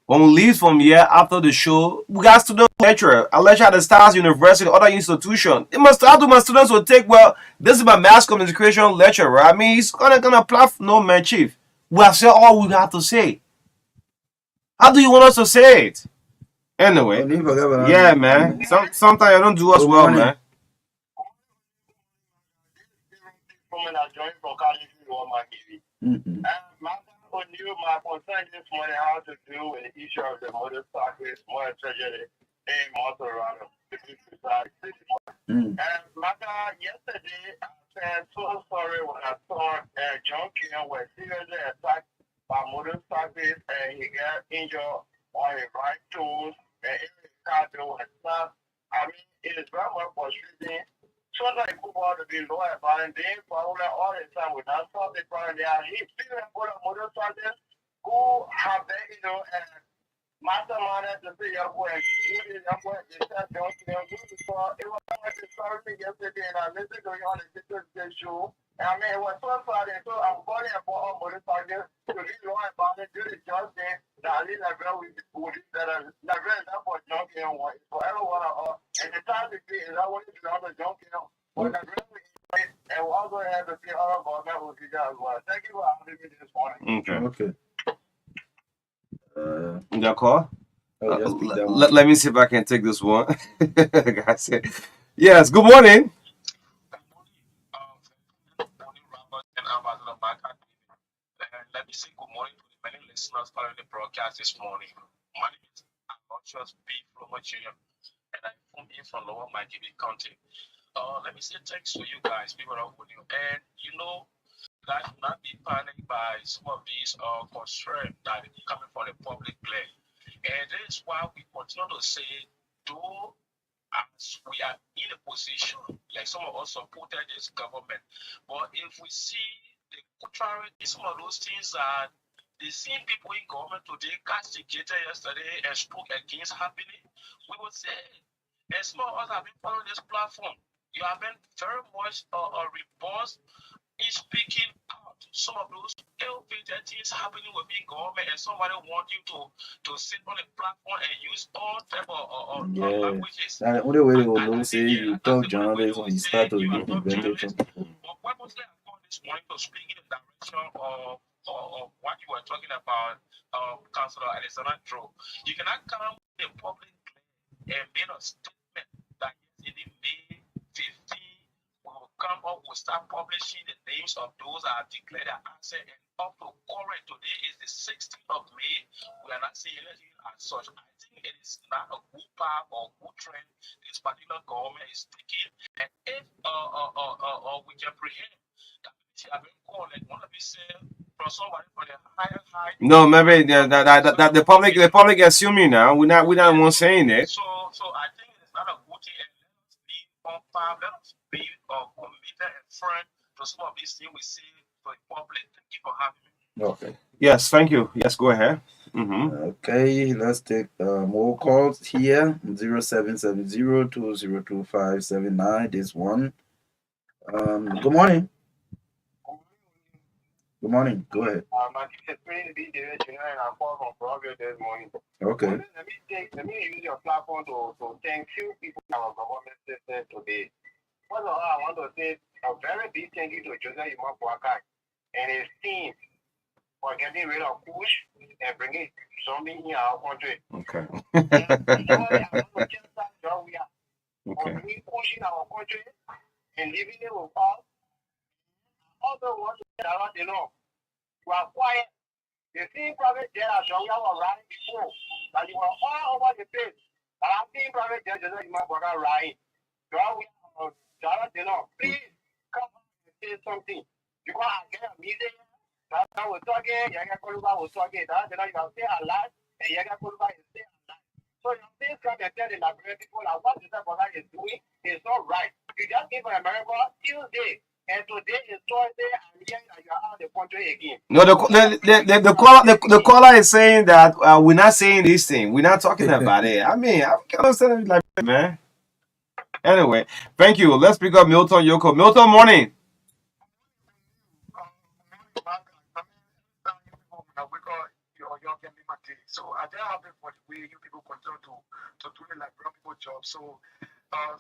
when we leave from here after the show, we got student lecturer. I lecture at the Stars University, other institution. It must have to my students will take, well, this is my mass communication lecturer. I mean, he's gonna apply for no man, chief. We have said all we have to say. How do you want us to say it? Anyway, yeah, man. Sometimes I don't do as well, man. My concern this morning how to deal with the issue of the motorcycles, more tragedy in Monterrey. Yesterday, I said so sorry when I saw John King was seriously attacked by motorcyclists and he got injured on his right toes and his car was stopped. I mean, it is very much frustrating. So like football to be low about and they probably all the time with that stuff they probably are people put on motorcyclists who have that, mastermind to say your boy they said don't it was like sorry yesterday and I listened to you on the show. I mean it was so funny, so I'm calling about all motorcyclists to be low about it, do the just thing that I leave that girl with that is not for junkie and one for everyone and the time to be is I want to be on the junkie but the girl and we also have to be all about that with you guys. Well, thank you for having me this morning. Okay. D'accord. Just pick that one. Let me see if I can take this one. Guys, yes, good morning. Let me say good morning to the many listeners following the broadcast this morning. My name is Aloysius B. Flomo Jr. and I'm from Lower Miami County. Let me say thanks to you guys, people are with you. And guys will not be panicked by some of these concerns that are coming from the public glare. And this is why we continue to say, though as we are in a position, like some of us supported this government, but if we see the contrary, some of those things that the same people in government today castigated yesterday and spoke against happening, we would say, and some of us have been following this platform. You have been very much robust in speaking out some of those ill-fated things happening within government, and somebody want you to sit on a platform and use all type of languages. That's the only way they will say you talk journalism when you start to invent something. But purposely I call this morning to speak in the direction of what you were talking about, Councillor Alexander Joe. You cannot come in public and make a statement that in May 15 we will come up, we'll start publishing the names of those that are declared absent, and up to current today is the 16th of May. We are not seeing anything as such. I think it is not a good path or good trend this particular government is taking, and if we can prevent that have been called, like one of you said, from somebody from the high. No, maybe that the public assuming now. We're not one saying it. So I think it's not a good thing, and let us be on fire, let us be committed and friend to some of these things we see to the public. Thank you for having me. Okay. Yes, thank you. Yes, go ahead. Okay, let's take more calls here. 0770-202579. This one. Good morning. Good morning. Go ahead. My name is Prince B. David Jr. and I'm calling from Providence this morning. Okay. Let me use your platform to thank few people in our government system today. First of all, I want to say a very big thank you to Joseph Yuma Boakai and his team for getting rid of push and bringing zombie in our country. Okay. We pushing our country and living it with us. Also want to say that they know we are quiet. The same private jet as young were riding before that you were all over the place. But I'm seeing private jet just like my brother riding. So we are they know. Please come and say something. Because I get a meeting. That's how we're talking. Yaga Koluba was talking. That's you can say a lot and Yaga Koluba is saying a lot. So you please come and tell the Liberian people that what this brother is doing is not right. You just give America Tuesday. And today is Thursday, and here you are out of the country again. No, the caller is saying that we're not saying this thing. We're not talking about it. I mean, I can understand it like that, man. Anyway, thank you. Let's pick up Milton Yoko. Milton, morning. So I just happy for the way you people continue to do it like brown people job. So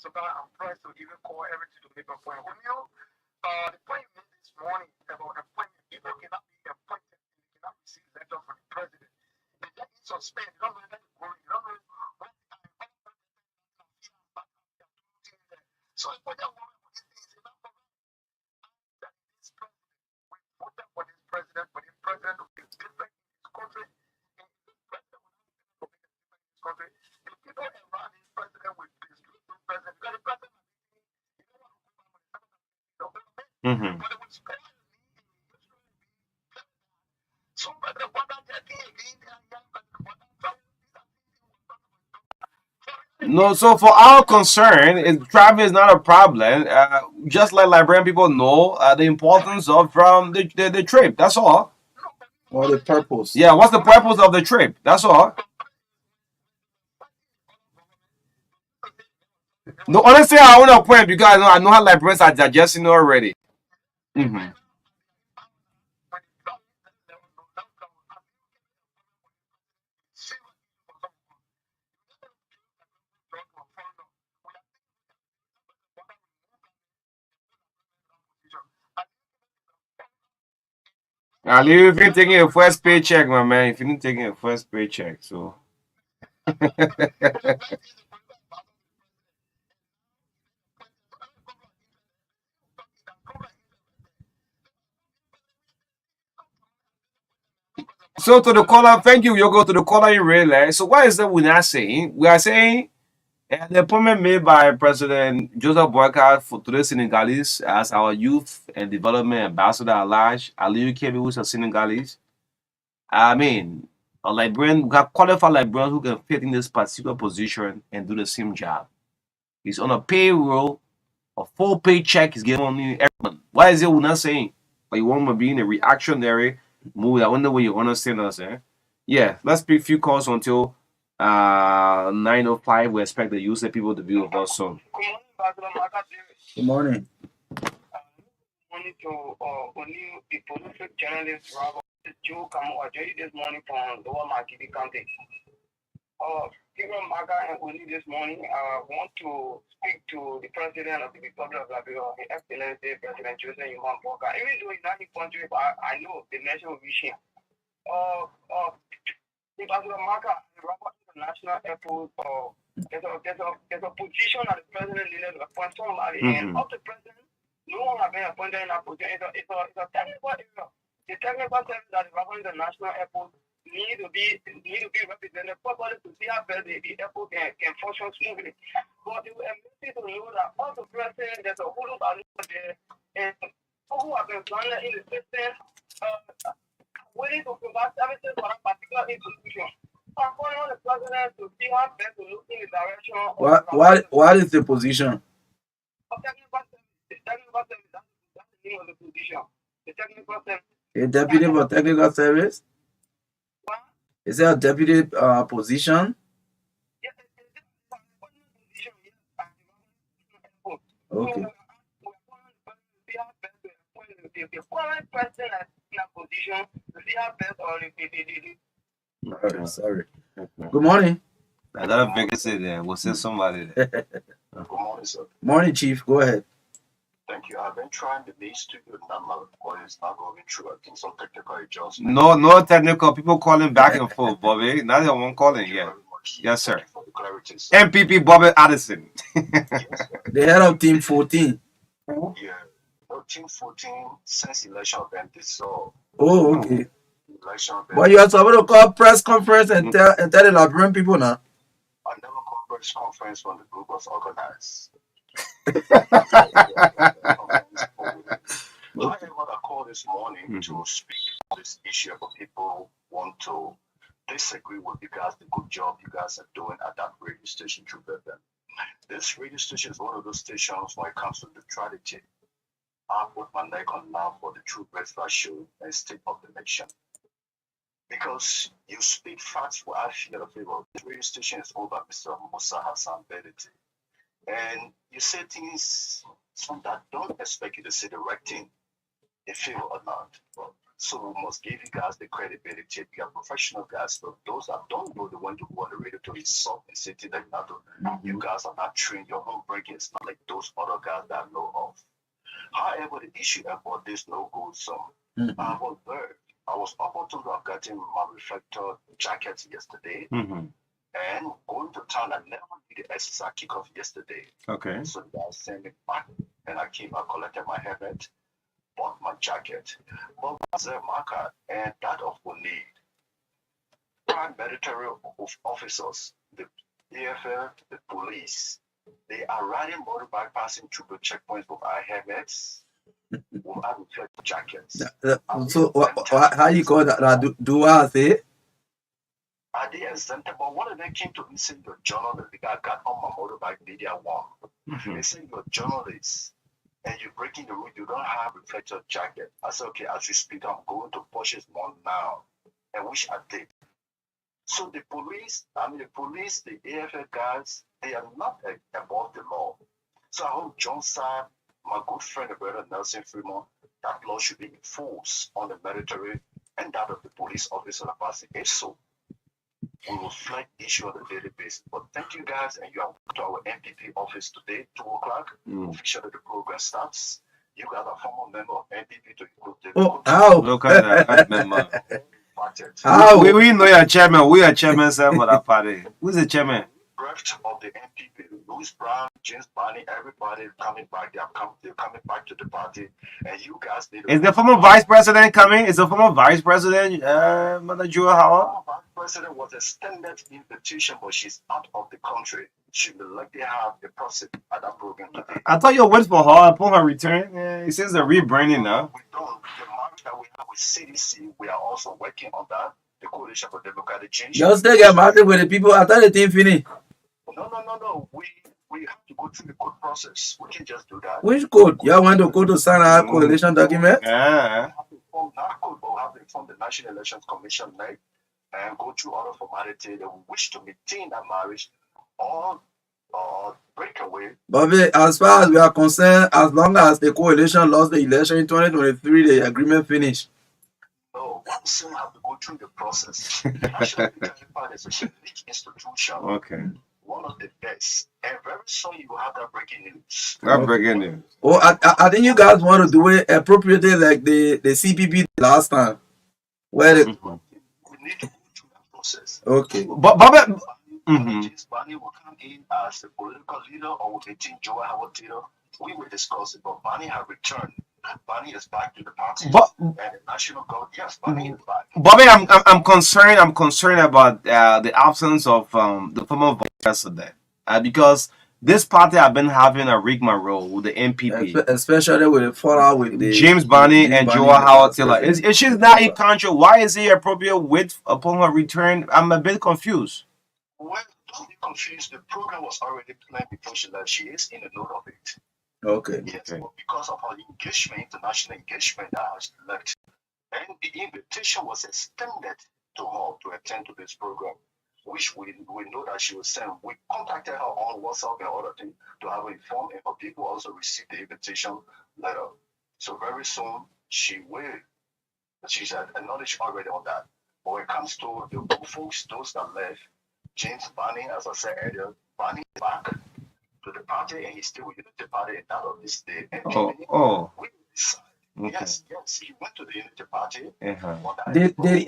sometimes I'm pressed to even call everything to make a point. When you the point you made this morning about appointment, people cannot be appointed, they cannot receive letter from the president. They just in suspend, they don't know that going, they don't know what so if they want these things, it's not correct that this president, we voted for this president will be different in this country, and this president will not be different in this country. The people around this president will distribute this president because the president you don't want to go back on the Mm-hmm. but it was spread to me and it used to be so but the what I'm getting again, No, so for our concern, traffic is not a problem. Just like Liberian people know the importance of the trip. That's all. Or the purpose. Yeah, what's the purpose of the trip? That's all. No, honestly, I want to point because I know how Liberians are digesting already. Mm-hmm. At least if you're taking a first paycheck, my man, if you're not taking a first paycheck, so. So to the caller, thank you, Yoko, to the caller in relay. So what is that we're not saying? We are saying the appointment made by President Joseph Boyka for to the Senegalese as our youth and development ambassador at large, Aliyu Kebi, who's a Senegalese. I mean, a Liberian, we have qualified Liberians who can fit in this particular position and do the same job. He's on a payroll, a full paycheck is getting on every month. Why is it we're not saying? But you want to be in a reactionary mood. I wonder where you understand us, eh? Yeah, let's pick a few calls until 9:05. We expect the user people to be with us soon. Good morning. Morning to only the prolific journalist Robert Joe Kamoa this morning from Lower Marquis County. People Maga and Oni this morning want to speak to the President of the Republic of Liberia, His Excellency President Joseph Yuman Boka. Even though he's not in country, but I know the nation will wish him. The President Maga, Robert International Airport, there's a position that the President needed to appoint somebody, and up to the President, no one has been appointed in that position. It's a technical area. The technical service that the Robert International Airport need to be represented properly to see how well the airport can function smoothly. But it will amazing to know that all the president, there's a whole lot there, and people who have been planted in the system waiting to provide services for that particular institution. I'm calling on the president to see how best to look in the direction of What is the position? technical service. The technical service, that's the name of the position. The technical service. A deputy for technical service? Is there a deputy position? Okay. The current person in a position to see how best or Sorry. Good morning. I got a vacancy there. We'll send somebody there. Good morning, sir. Morning, Chief. Go ahead. Thank you. I've been trying the main studio number, but it's not going through. I think some technical adjustments. No technical people calling back and forth, Bobby. Not the one calling Thank you yet. very much. Yes, sir. Thank you for the clarity, sir. MPP Bobby Addison. Yes, sir. The head of Team 14. Yeah. No, Team 14 since election event is so Oh, okay. election event. But you are supposed to call press conference and tell the Liberian people now. I never called press conference when the group was organized. However, I called this morning to speak on this issue about people who want to disagree with you guys, the good job you guys are doing at that radio station, True FM. This radio station is one of those stations when it comes to neutrality. I put my neck on now for the True Breakfast Show and State of the Nation. Because you speak facts for I feel the favor. This radio station is owned by Mr. Musa Hassan Benedict. And you say things some that don't expect you to say the right thing, in favor or not. So we must give you guys the credibility. We are professional guys. So those that don't know the one to go on the radio to insult and say things like that, you guys are not trained. Your home breaking is not like those other guys that I know of. However, the issue about this no good song, I was there. I was about to have gotten my reflector jacket yesterday and going to town. I never did the exercise kickoff yesterday. Okay. So the guys sent me back and I came back, collected my helmet, bought my jacket. But was a marker and that of need prime military officers, the AFL, the police, they are riding motorbike passing through the checkpoints with our helmets, with our reflective jackets. So how you call that? Do I say? Are they exempted? But one of them came to me saying, "You're a journalist." The guy got on my motorbike media one. They said, "You're a journalist and you're breaking the rule. You don't have reflective jacket." I said, "Okay, as we speak, I'm going to purchase one now," and which I did. So the police, the AFL guys, they are not above the law. So I hope John Saab, my good friend, the brother Nelson Fremont, that law should be enforced on the military and that of the police officer of passing. If so, we will flag issue on a daily basis. But thank you guys, and you are to our MPP office today, 2 o'clock. Officially the program starts. You guys are former member of MPP to include the How? Look at that member. How? We know your chairman. We are chairman, sir, for that party. Who's the chairman? Brecht of the MPP, Louis Brown, James Barney, everybody coming back. They're coming back to the party, and you guys need. Is the former vice president coming? Is the former vice president, Mother Jewel Howard? The vice president was extended invitation, but she's out of the country. She will likely have a process at that program today. I thought you wait for her upon her return. It says the rebranding now. We don't. The march that we have with CDC, we are also working on that. The Coalition for Democratic Change. You still get married with the people after the thing finish. No. We have to go through the code process. We can just do that. Which code? You want to go to sign our coalition document? Yeah. We have to form that code, but we have to inform the National Elections Commission NEC and go through all the formality that we wish to maintain that marriage or break away. Bobby, as far as we are concerned, as long as the coalition lost the election in 2023, the agreement finished. No, I'm saying we have to go through the process. The National Democratic Party is a unique institution. Okay. One of the best. And very soon you will have that breaking news. Not breaking news. Oh, I think you guys want to do it appropriately like the CPP last time. Where we need to go through that process. Okay. But Bobby, James Barney will come in as the political leader or with the team Joe Howard leader. We will discuss it, but Barney has returned. Barney is back to the party. But and the national government, yes, Barney is back. Bobby, I'm concerned. I'm concerned about the absence of the former vice president because this party have been having a rigmarole with the MPP, Especially with the fallout with the James Barney and Joe Howard Taylor. Is she not in country? Why is he appropriate wait upon her return? I'm a bit confused. Well, don't be confused. The program was already planned before she left. She is in the know of it. Okay. Yes, but because of her engagement, international engagement, that has left. And the invitation was extended to her to attend to this program, which we know that she will send. We contacted her on WhatsApp and other things to have her informed, and her people also received the invitation letter. So very soon she will. She's acknowledged already on that. But when it comes to the folks, those that left, James Barney, as I said earlier, Barney is back to the party, and he's still with the party and that of this day. And Oh. we decide. Okay. Yes, he went to the Unity Party.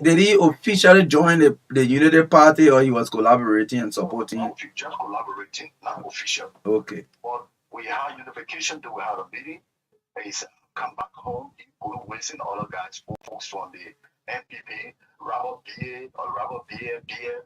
Did he officially join the Unity Party, or he was collaborating and supporting? No, just collaborating, not official. Okay. But we had unification, we had a meeting, and he said, come back home. He go wasting all the guys, folks from the MPP, Robert BA,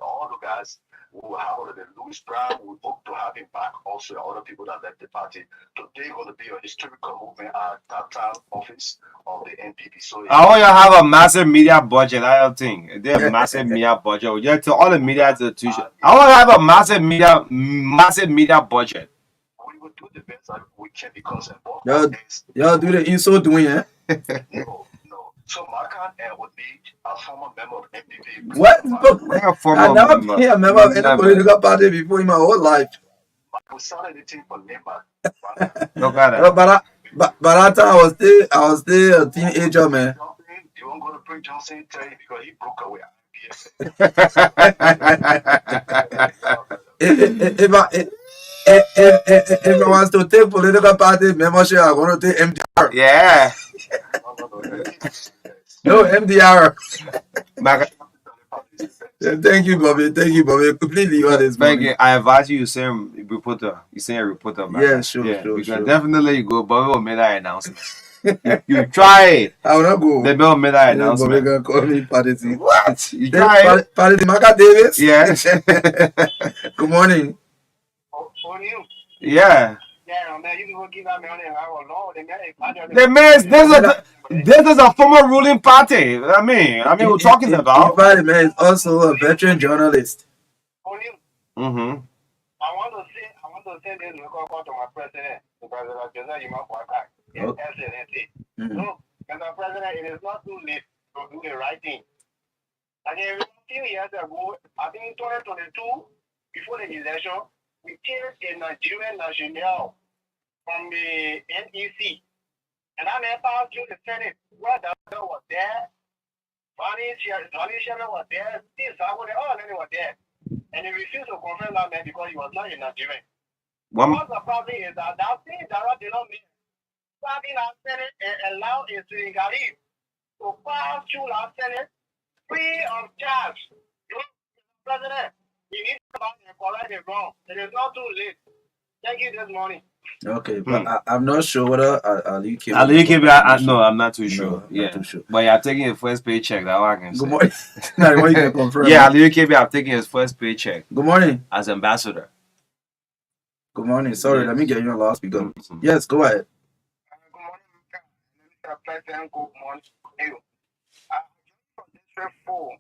all the guys who have the Louis Brown. We hope to have him back also, other people that left the party. Today going to be a historical movement at that town office of the MPP. So I want you to have a massive media budget. I don't think there's a massive media budget. Yeah, to all the media institutions. I want to have a massive media budget. We will do the best that we can because y'all do the insult doing, eh? No. So Markan would be a former member of MPP. What? Like a former I never member. been a member of any political party before in my whole life. We started the thing for labor. Look at No, that. but that time I was still a teenager, man. You won't go to Prince Johnson tell you because he broke away. If I was to take political party membership, I want to take MDR. Yeah. No, MDR. Mac- Thank you, Bobby. Thank you, Bobby. Completely you are this Thank morning. you. I advise you send reporter. You send a reporter, man. Yeah, sure, sure, because sure. definitely you go. Bobby will make that announcement. You try it. I will not go. They will make that Yeah, Bobby announcement. gonna call me party. What? You try it? Party Maka Davis? Yes. Good morning. For you. Yeah. Yeah, man, you will give that man The man, this is a former ruling party. I mean, we're talking about. Party man is also a veteran journalist. For you. Mm-hmm. I want to say this record call to my president, because Joseph Yuma Kwaka, SNSA. No, Mr. President, it is not too late to do the right thing. And then a few years ago, I think 2022, before the election, we changed the Nigerian national from the NEC. And I never passed through the Senate, where the other was there, Donnie Sherman was there, Steve Sabo, all of them were there. And he refused to confirm that man because he was not a Nigerian. What the problem is that thing that did not mean having our Senate allow a Senegalese to pass through our Senate free of charge. President, you need to come and correct it wrong. It is not too late. Thank you this morning. Okay, but I'm not sure whether Ali came. No, I'm not too sure. No, not too sure. But you're taking your first paycheck. That I can say. Good morning. Now, you can confirm. Yeah, Ali KB, I'm taking his first paycheck Good morning. as ambassador. Good morning. Sorry, Yes. let me get you on loudspeaker. Mhm. Yes, go ahead. Good morning, Mr. President. Good morning to you. From District 4,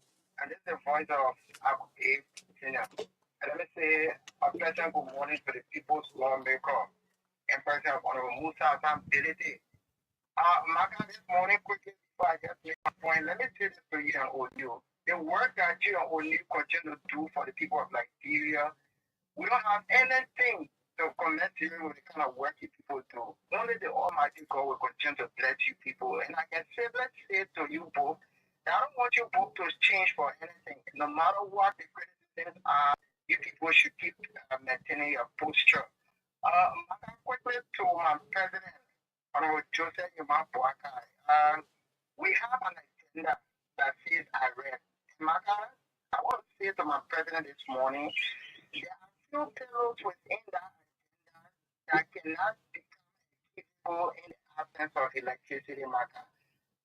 and this is the voice of Abu Senior. And let me say a pleasant good morning to the people's lawmaker and President Honorable Musa Ability. Maka, this morning, quickly before I just make my point, let me say this to you and O'Neill. The work that you and O'Neill continue to do for the people of Nigeria, we don't have anything to connect you with the kind of work you people do. Only the Almighty God will continue to bless you people. And I can say, let's say to you both, that I don't want you both to change for anything. No matter what the criticisms are, you people should keep maintaining your posture. Quickly to my president, Honorable Joseph Yuma Boakai. We have an agenda that says I read. Maka, I want to say to my president this morning, there are few pillars within that agenda that cannot become achievable in the absence of electricity, Maka.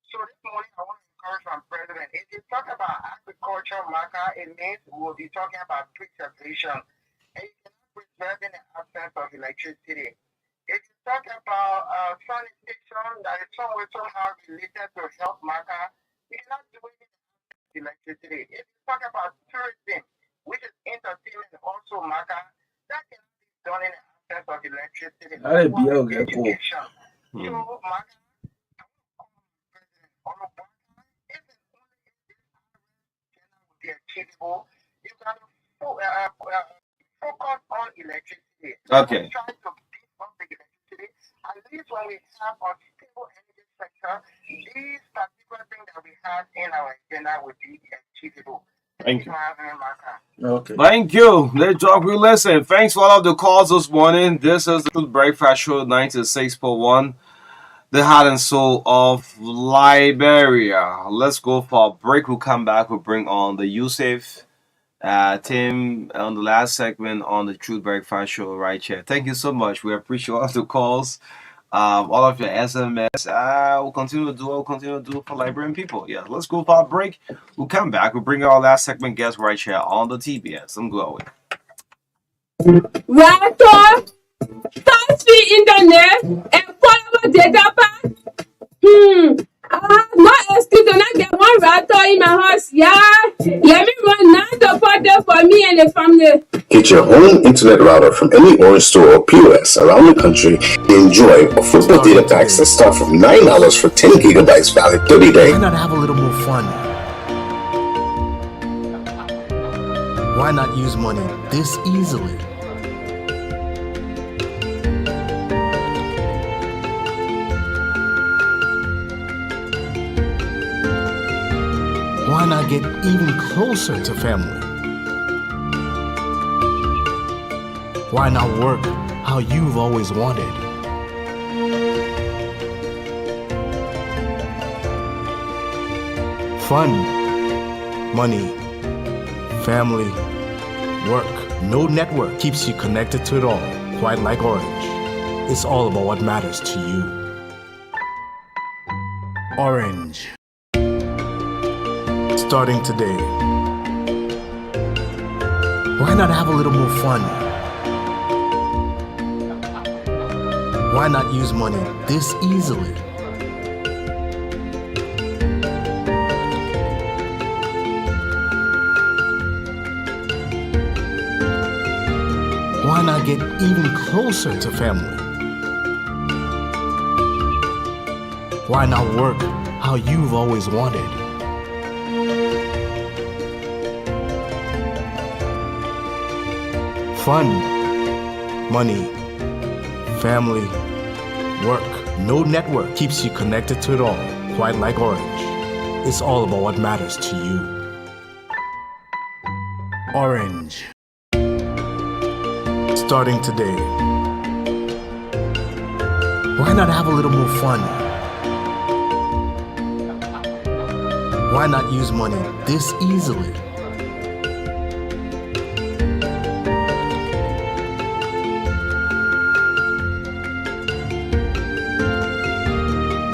So this morning I want to encourage my president, if you talk about agriculture, Maka, it means we will be talking about preservation. And you cannot preserve in the absence of electricity. If you talk about sanitation that is somehow related to health, Maka, you cannot do it in the absence of electricity. If you talk about tourism, which is entertainment also, Maka, that cannot be done in the absence of electricity. That'd be okay, cool. Education. So, Maka, be achievable. You can focus on electricity. Okay. Try to beat up the electricity. At least when we have a stable energy sector, these particular things that we have in our agenda will be achievable. Thank you. for having me, Maka. Okay. Thank you. Let's talk. We listen. Thanks for all of the calls this morning. This is the Truth Breakfast Show 96.1, the heart and soul of Liberia. Let's go for a break. We'll come back. We'll bring on the Yusuf team on the last segment on the Truth Breakfast Show right here. Thank you so much. We appreciate all of the calls, all of your SMS. We'll continue to do what we'll continue to do for Liberian people. Yeah, let's go for a break. We'll come back. We'll bring our last segment guest right here on the TBS. I'm going. Raptor, fast-free internet, and portable data pack. No excuse to not get one Raptor in my house. Yeah, let me run 9 to 40 for me and the family. Get your home internet router from any Orange store or POS around the country and enjoy affordable data packs that start from $9 for 10 gigabytes valid 30 days. Why not have a little more fun? Why not use money this easily? Why not get even closer to family? Why not work how you've always wanted? Fun, money, family, work. No network keeps you connected to it all, quite like Orange. It's all about what matters to you. Orange. Starting today. Why not have a little more fun? Why not use money this easily? Why not get even closer to family? Why not work how you've always wanted? Fun, money, family, work. No network keeps you connected to it all, quite like Orange. It's all about what matters to you. Orange. Starting today. Why not have a little more fun? Why not use money this easily?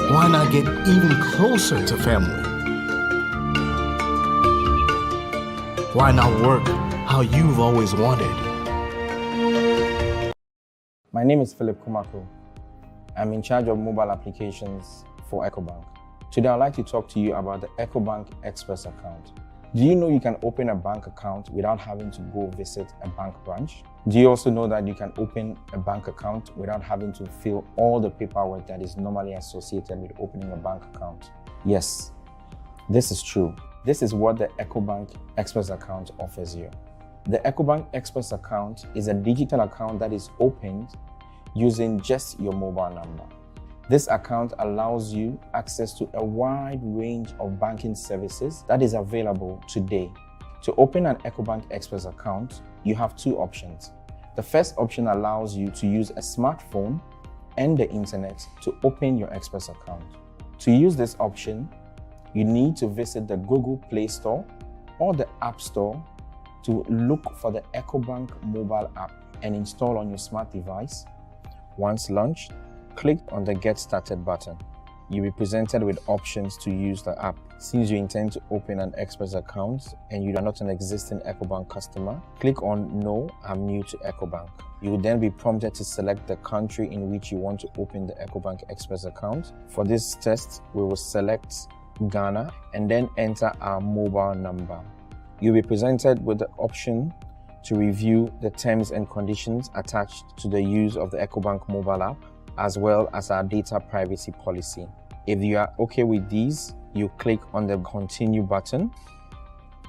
Why not get even closer to family? Why not work how you've always wanted? My name is Philip Kumako. I'm in charge of mobile applications for EcoBank. Today I'd like to talk to you about the EcoBank Express account. Do you know you can open a bank account without having to go visit a bank branch? Do you also know that you can open a bank account without having to fill all the paperwork that is normally associated with opening a bank account? Yes, this is true. This is what the EcoBank Express account offers you. The EcoBank Express account is a digital account that is opened using just your mobile number. This account allows you access to a wide range of banking services that is available today. To open an EcoBank Express account, you have two options. The first option allows you to use a smartphone and the internet to open your Express account. To use this option, you need to visit the Google Play Store or the App Store to look for the EcoBank mobile app and install on your smart device. Once launched, click on the Get Started button. You'll be presented with options to use the app. Since you intend to open an Express account and you are not an existing EcoBank customer, click on No, I'm new to EcoBank. You will then be prompted to select the country in which you want to open the EcoBank Express account. For this test, we will select Ghana and then enter our mobile number. You'll be presented with the option to review the terms and conditions attached to the use of the EcoBank mobile app, as well as our data privacy policy. If you are okay with these, you click on the Continue button.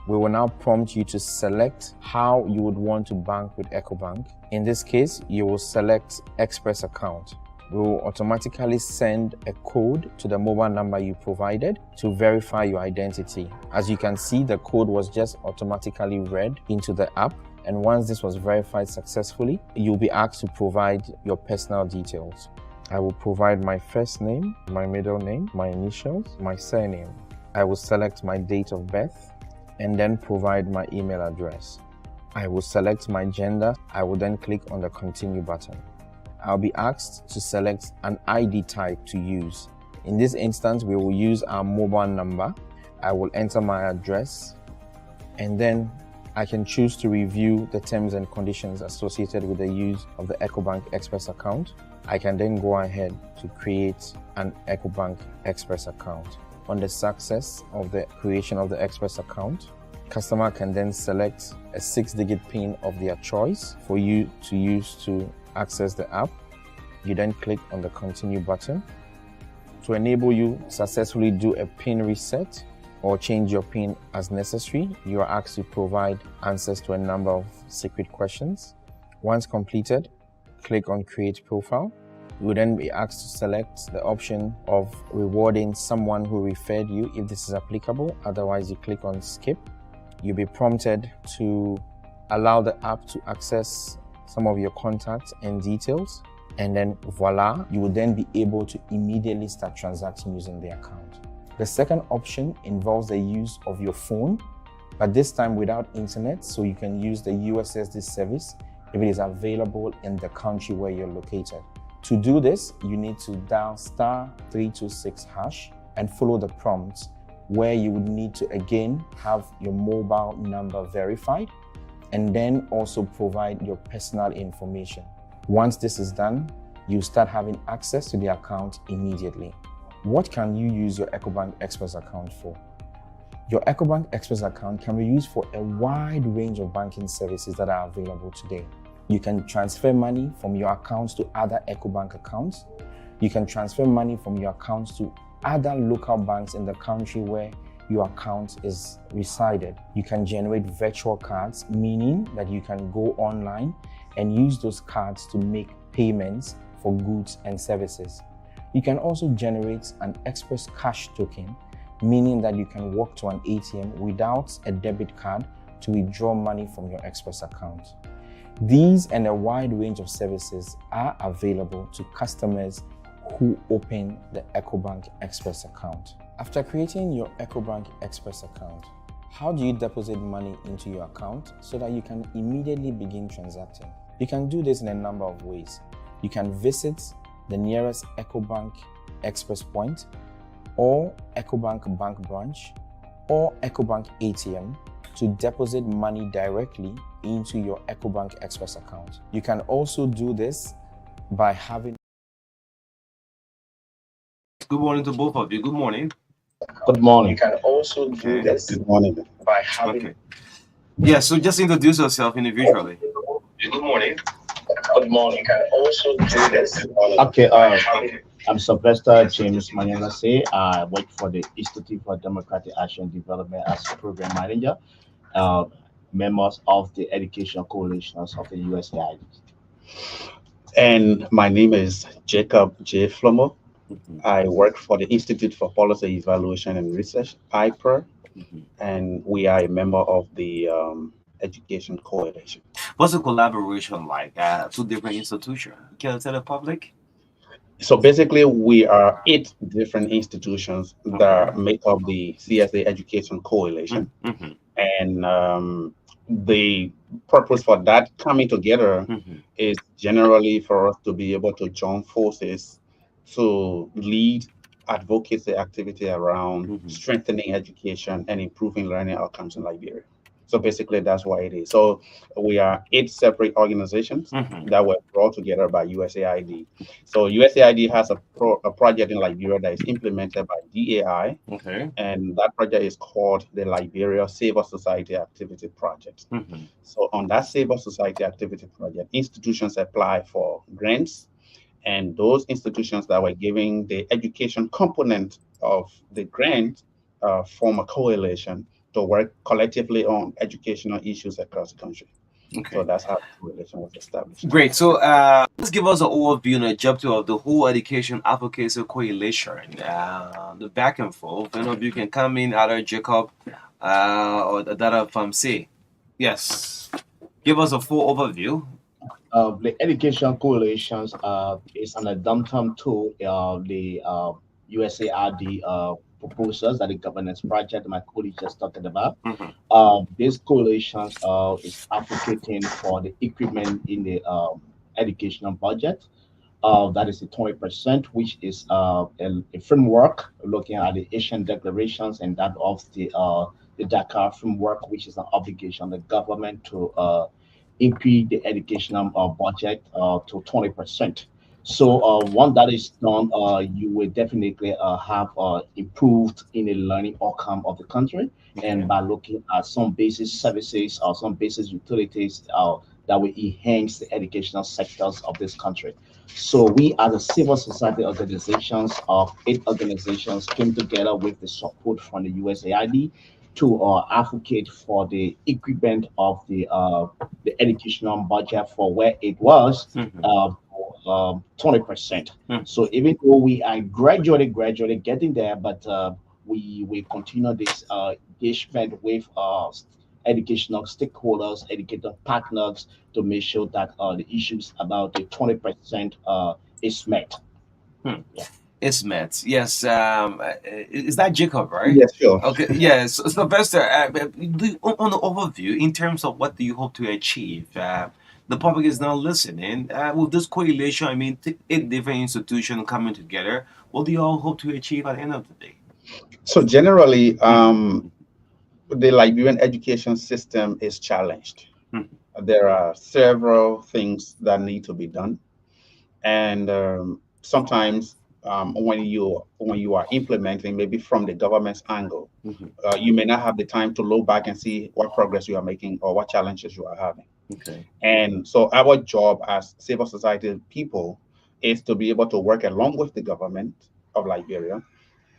We will now prompt you to select how you would want to bank with EcoBank. In this case, you will select Express account. We will automatically send a code to the mobile number you provided to verify your identity. As you can see, the code was just automatically read into the app. And once this was verified successfully, you'll be asked to provide your personal details. I will provide my first name, my middle name, my initials, my surname. I will select my date of birth and then provide my email address. I will select my gender. I will then click on the Continue button. I'll be asked to select an ID type to use. In this instance, we will use our mobile number. I will enter my address and then I can choose to review the terms and conditions associated with the use of the EcoBank Express account. I can then go ahead to create an EcoBank Express account. On the success of the creation of the Express account, customer can then select a 6-digit PIN of their choice for you to use to access the app. You then click on the Continue button. To enable you successfully do a PIN reset or change your PIN as necessary, you are asked to provide answers to a number of secret questions. Once completed, click on Create Profile. You will then be asked to select the option of rewarding someone who referred you if this is applicable. Otherwise, you click on skip. You'll be prompted to allow the app to access some of your contacts and details. And then voila, you will then be able to immediately start transacting using the account. The second option involves the use of your phone, but this time without internet, so you can use the USSD service if it is available in the country where you're located. To do this, you need to dial *326# and follow the prompts, where you would need to again have your mobile number verified and then also provide your personal information. Once this is done, you start having access to the account immediately. What can you use your EcoBank Express account for? Your EcoBank Express account can be used for a wide range of banking services that are available today. You can transfer money from your accounts to other EcoBank accounts. You can transfer money from your accounts to other local banks in the country where your account is resided. You can generate virtual cards, meaning that you can go online and use those cards to make payments for goods and services. You can also generate an Express Cash token, meaning that you can walk to an ATM without a debit card to withdraw money from your Express account. These and a wide range of services are available to customers who open the EcoBank Express account. After creating your EcoBank Express account, how do you deposit money into your account so that you can immediately begin transacting? You can do this in a number of ways. You can visit the nearest EcoBank Express point, or EcoBank bank branch, or EcoBank ATM to deposit money directly into your EcoBank Express account. You can also do this by having... Good morning to both of you. Good morning. Good morning. You can also do this Good morning. by having... Okay. Yeah, so just introduce yourself individually. Good morning. Good morning. You can also do this. Okay, I'm Sylvester James Manyangase. I work for the Institute for Democratic Action and Development as program manager, members of the Education Coalitions of the USAID. And my name is Jacob J. Flomo. I work for the Institute for Policy Evaluation and Research, IPER, and we are a member of the Education Coalition. What's the collaboration like? Two different institutions. Can you tell the public? So basically, we are 8 different institutions that make up the CSA Education Coalition. And the purpose for that coming together is generally for us to be able to join forces to lead advocacy activity around strengthening education and improving learning outcomes in Liberia. So basically, that's why it is. So we are 8 separate organizations that were brought together by USAID. So USAID has a project in Liberia that is implemented by DAI. And that project is called the Liberia Civil Society Activity Project. So on that Civil Society Activity Project, institutions apply for grants. And those institutions that were giving the education component of the grant form a coalition to work collectively on educational issues across the country. So that's how the coalition was established. Great. So let's give us an overview and objective of the whole Education Advocacy Coalition. The back and forth. Any of you can come in, either Jacob or that from C. Yes. Give us a full overview. The Education Coalitions is an adjunctive to the USAID proposals that the governance project my colleague just talked about. This coalition is advocating for the increment in the educational budget. That is the 20%, which is a framework looking at the Asian declarations and that of the Dakar framework, which is an obligation on the government to increase the educational budget to 20%. So once that is done, you will definitely have improved in the learning outcome of the country. And by looking at some basic services or some basic utilities that will enhance the educational sectors of this country. So we as a civil society organizations of 8 organizations came together with the support from the USAID to advocate for the increment of the educational budget for where it was 20%. So even though we are gradually getting there, but we continue this engagement with educational stakeholders, educator partners to make sure that the issues about the 20% is met. It's met. Yes. Is that Jacob, right? Yes, sure. Okay. Yes. So, Sylvester, on the overview, in terms of what do you hope to achieve? The public is now listening. With this coalition, I mean, 8 different institutions coming together, what do you all hope to achieve at the end of the day? So generally, the Liberian education system is challenged. There are several things that need to be done, and sometimes when you are implementing, maybe from the government's angle, you may not have the time to look back and see what progress you are making or what challenges you are having. Okay. And so our job as civil society people is to be able to work along with the government of Liberia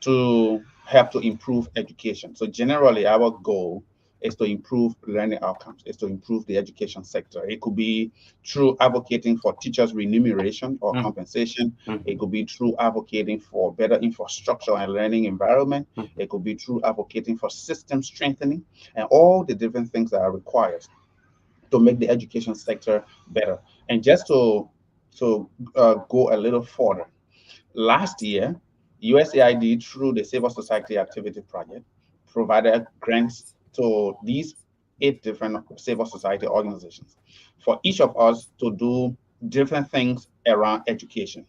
to help to improve education. So generally, our goal is to improve learning outcomes, is to improve the education sector. It could be through advocating for teachers' remuneration or compensation. It could be through advocating for better infrastructure and learning environment. It could be through advocating for system strengthening and all the different things that are required to make the education sector better. And just to go a little further, last year, USAID, through the Civil Society Activity Project, provided grants to these 8 different civil society organizations for each of us to do different things around education.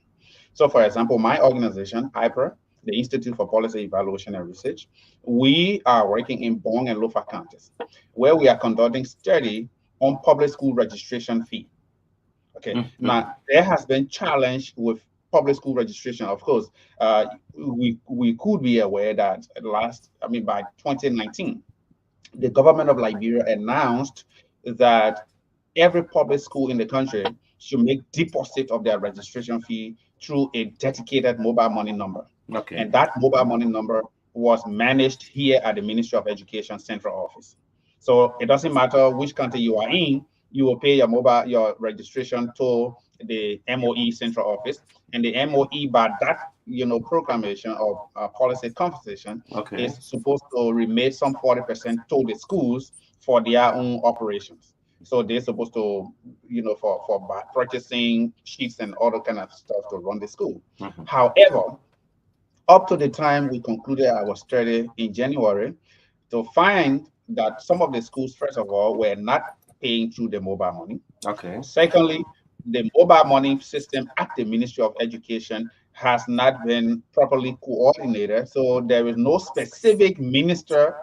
So, for example, my organization, IPRA, the Institute for Policy Evaluation and Research, we are working in Bong and Lofa counties, where we are conducting study on public school registration fee. Okay, now there has been challenge with public school registration. Of course, we could be aware that by 2019, the government of Liberia announced that every public school in the country should make deposit of their registration fee through a dedicated mobile money number. Okay. And that mobile money number was managed here at the Ministry of Education Central Office. So it doesn't matter which country you are in, you will pay your registration to the MOE Central Office, and the MOE, by that proclamation of policy conversation, is supposed to remit some 40% to the schools for their own operations. So they're supposed to, for purchasing sheets and all that kind of stuff to run the school. However, up to the time we concluded our study in January, to find that some of the schools, first of all, were not paying through the mobile money. Okay. Secondly, the mobile money system at the Ministry of Education has not been properly coordinated. So there is no specific minister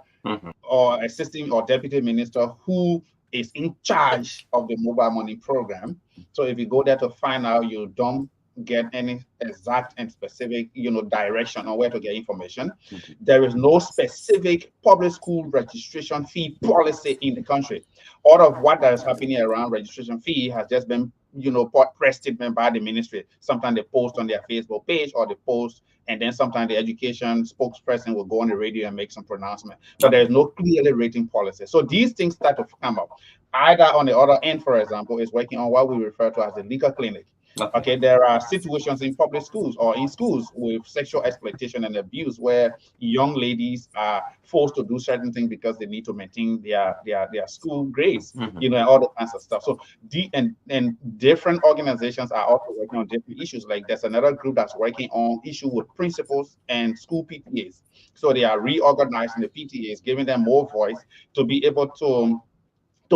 or assistant or deputy minister who is in charge of the mobile money program. So if you go there to find out, you don't get any exact and specific, direction on where to get information. There is no specific public school registration fee policy in the country. All of what that is happening around registration fee has just been, press statement by the ministry. Sometimes they post on their Facebook page, or they post, and then sometimes the education spokesperson will go on the radio and make some pronouncement. But there is no clearly written policy. So these things start to come up. Either on the other end, for example, is working on what we refer to as the legal clinic. Okay, there are situations in public schools or in schools with sexual exploitation and abuse where young ladies are forced to do certain things because they need to maintain their school grades, and all the kinds of stuff. So and different organizations are also working on different issues. Like there's another group that's working on issue with principals and school PTAs. So they are reorganizing the PTAs, giving them more voice to be able to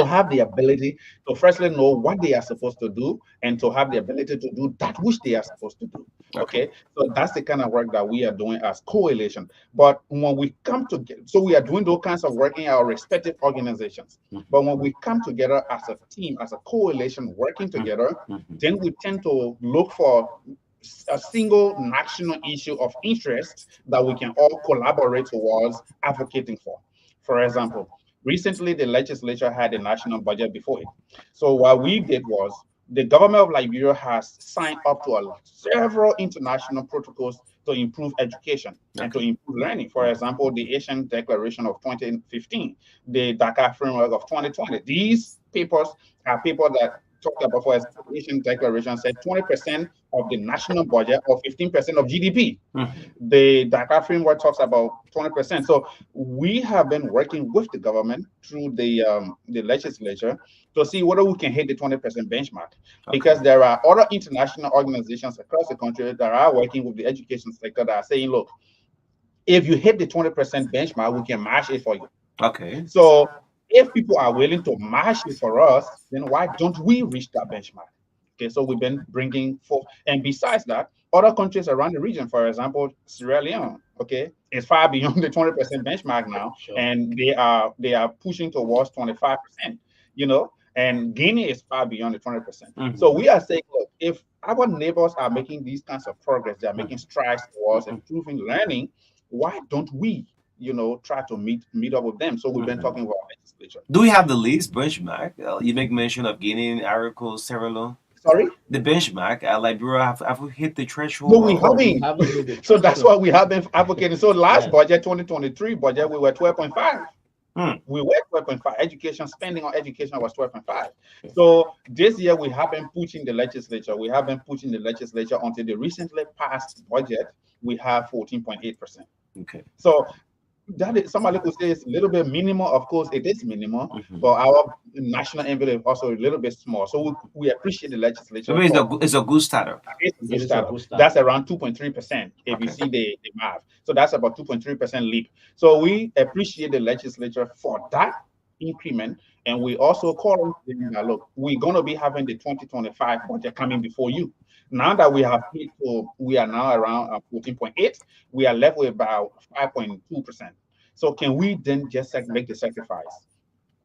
have the ability to firstly know what they are supposed to do and to have the ability to do that which they are supposed to do. Okay, so that's the kind of work that we are doing as coalition. But when we come together, so we are doing those kinds of work in our respective organizations. But when we come together as a team, as a coalition working together, then we tend to look for a single national issue of interest that we can all collaborate towards advocating for. For example, recently, the legislature had a national budget before it. So what we did was, the government of Liberia has signed up to several international protocols to improve education and to improve learning. For example, the Asian Declaration of 2015, the Dakar Framework of 2020. These papers are papers that talked about, for example, Asian Declaration said 20% of the national budget or 15% of GDP. The Dakar framework talks about 20%. So we have been working with the government through the legislature to see whether we can hit the 20% benchmark, because there are other international organizations across the country that are working with the education sector that are saying, look, if you hit the 20% benchmark, we can match it for you. Okay. So if people are willing to match it for us, then why don't we reach that benchmark? Okay, so we've been bringing forth, and besides that, other countries around the region, for example, Sierra Leone, okay, is far beyond the 20% benchmark now, and they are pushing towards 25%, you know, and Guinea is far beyond the 20%. So we are saying, look, if our neighbors are making these kinds of progress, they are making strides towards improving learning, why don't we, you know, try to meet up with them? So we've been talking about legislature. Do we have the least benchmark? You make mention of Guinea, Ivory Coast, Sierra Leone. Sorry? The benchmark, Liberia, have we hit the threshold? No, we haven't. So that's what we have been advocating. So last budget, 2023 budget, we were 12.5. We were 12.5. Education spending on education was 12.5. So this year we have been pushing the legislature. We have been pushing the legislature until the recently passed budget. We have 14.8%. Okay. So that is, somebody could say it's a little bit minimal. Of course, it is minimal, but our national envelope is also a little bit small. So we appreciate the legislature. So it's a good starter. It's a good start. That's around 2.3% if you see the math. So that's about 2.3% leap. So we appreciate the legislature for that increment. And we also call them that, look, we're going to be having the 2025 budget coming before you. Now that we have hit, we are now around 14.8. We are left with about 5.2%. So can we then just make the sacrifice,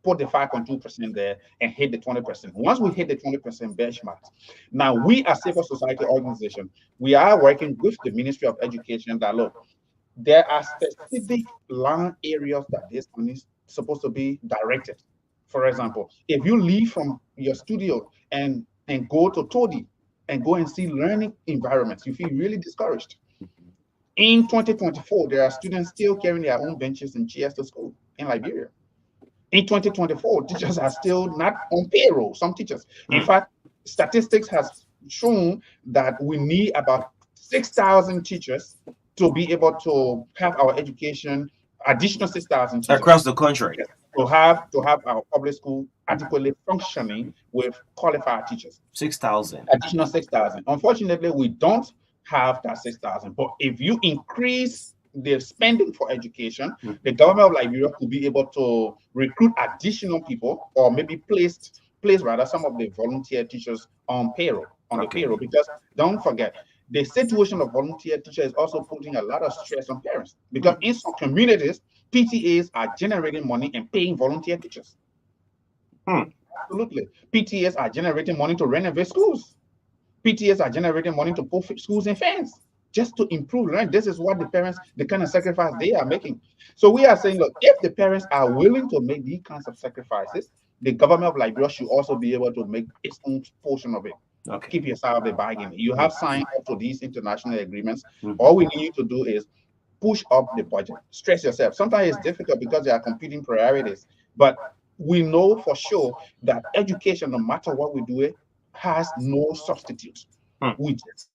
put the 5.2% there, and hit the 20%? Once we hit the 20% benchmark, now we as civil society organization, we are working with the Ministry of Education that, look, there are specific land areas that this money is supposed to be directed. For example, if you leave from your studio and go to Todi and go and see learning environments, you feel really discouraged. In 2024, there are students still carrying their own benches and chairs to school in Liberia. In 2024, teachers are still not on payroll, some teachers. In fact, statistics has shown that we need about 6,000 teachers to be able to have our education, additional 6,000 teachers across the country. To have our public school adequately functioning with qualified teachers. 6,000. Additional 6,000. Unfortunately, we don't have that 6,000. But if you increase the spending for education, the government of Liberia could be able to recruit additional people, or maybe place rather some of the volunteer teachers on payroll, the payroll. Because don't forget, the situation of volunteer teachers is also putting a lot of stress on parents, because in some communities, PTAs are generating money and paying volunteer teachers. Absolutely. PTAs are generating money to renovate schools. PTAs are generating money to put schools in fans just to improve learning. This is what the parents, the kind of sacrifice they are making. So we are saying, look, if the parents are willing to make these kinds of sacrifices, the government of Liberia should also be able to make its own portion of it. Keep your side of the bargain. You have signed up to these international agreements. All we need you to do is push up the budget. Stress yourself. Sometimes it's difficult because there are competing priorities, but we know for sure that education, no matter what we do, it has no substitute. We just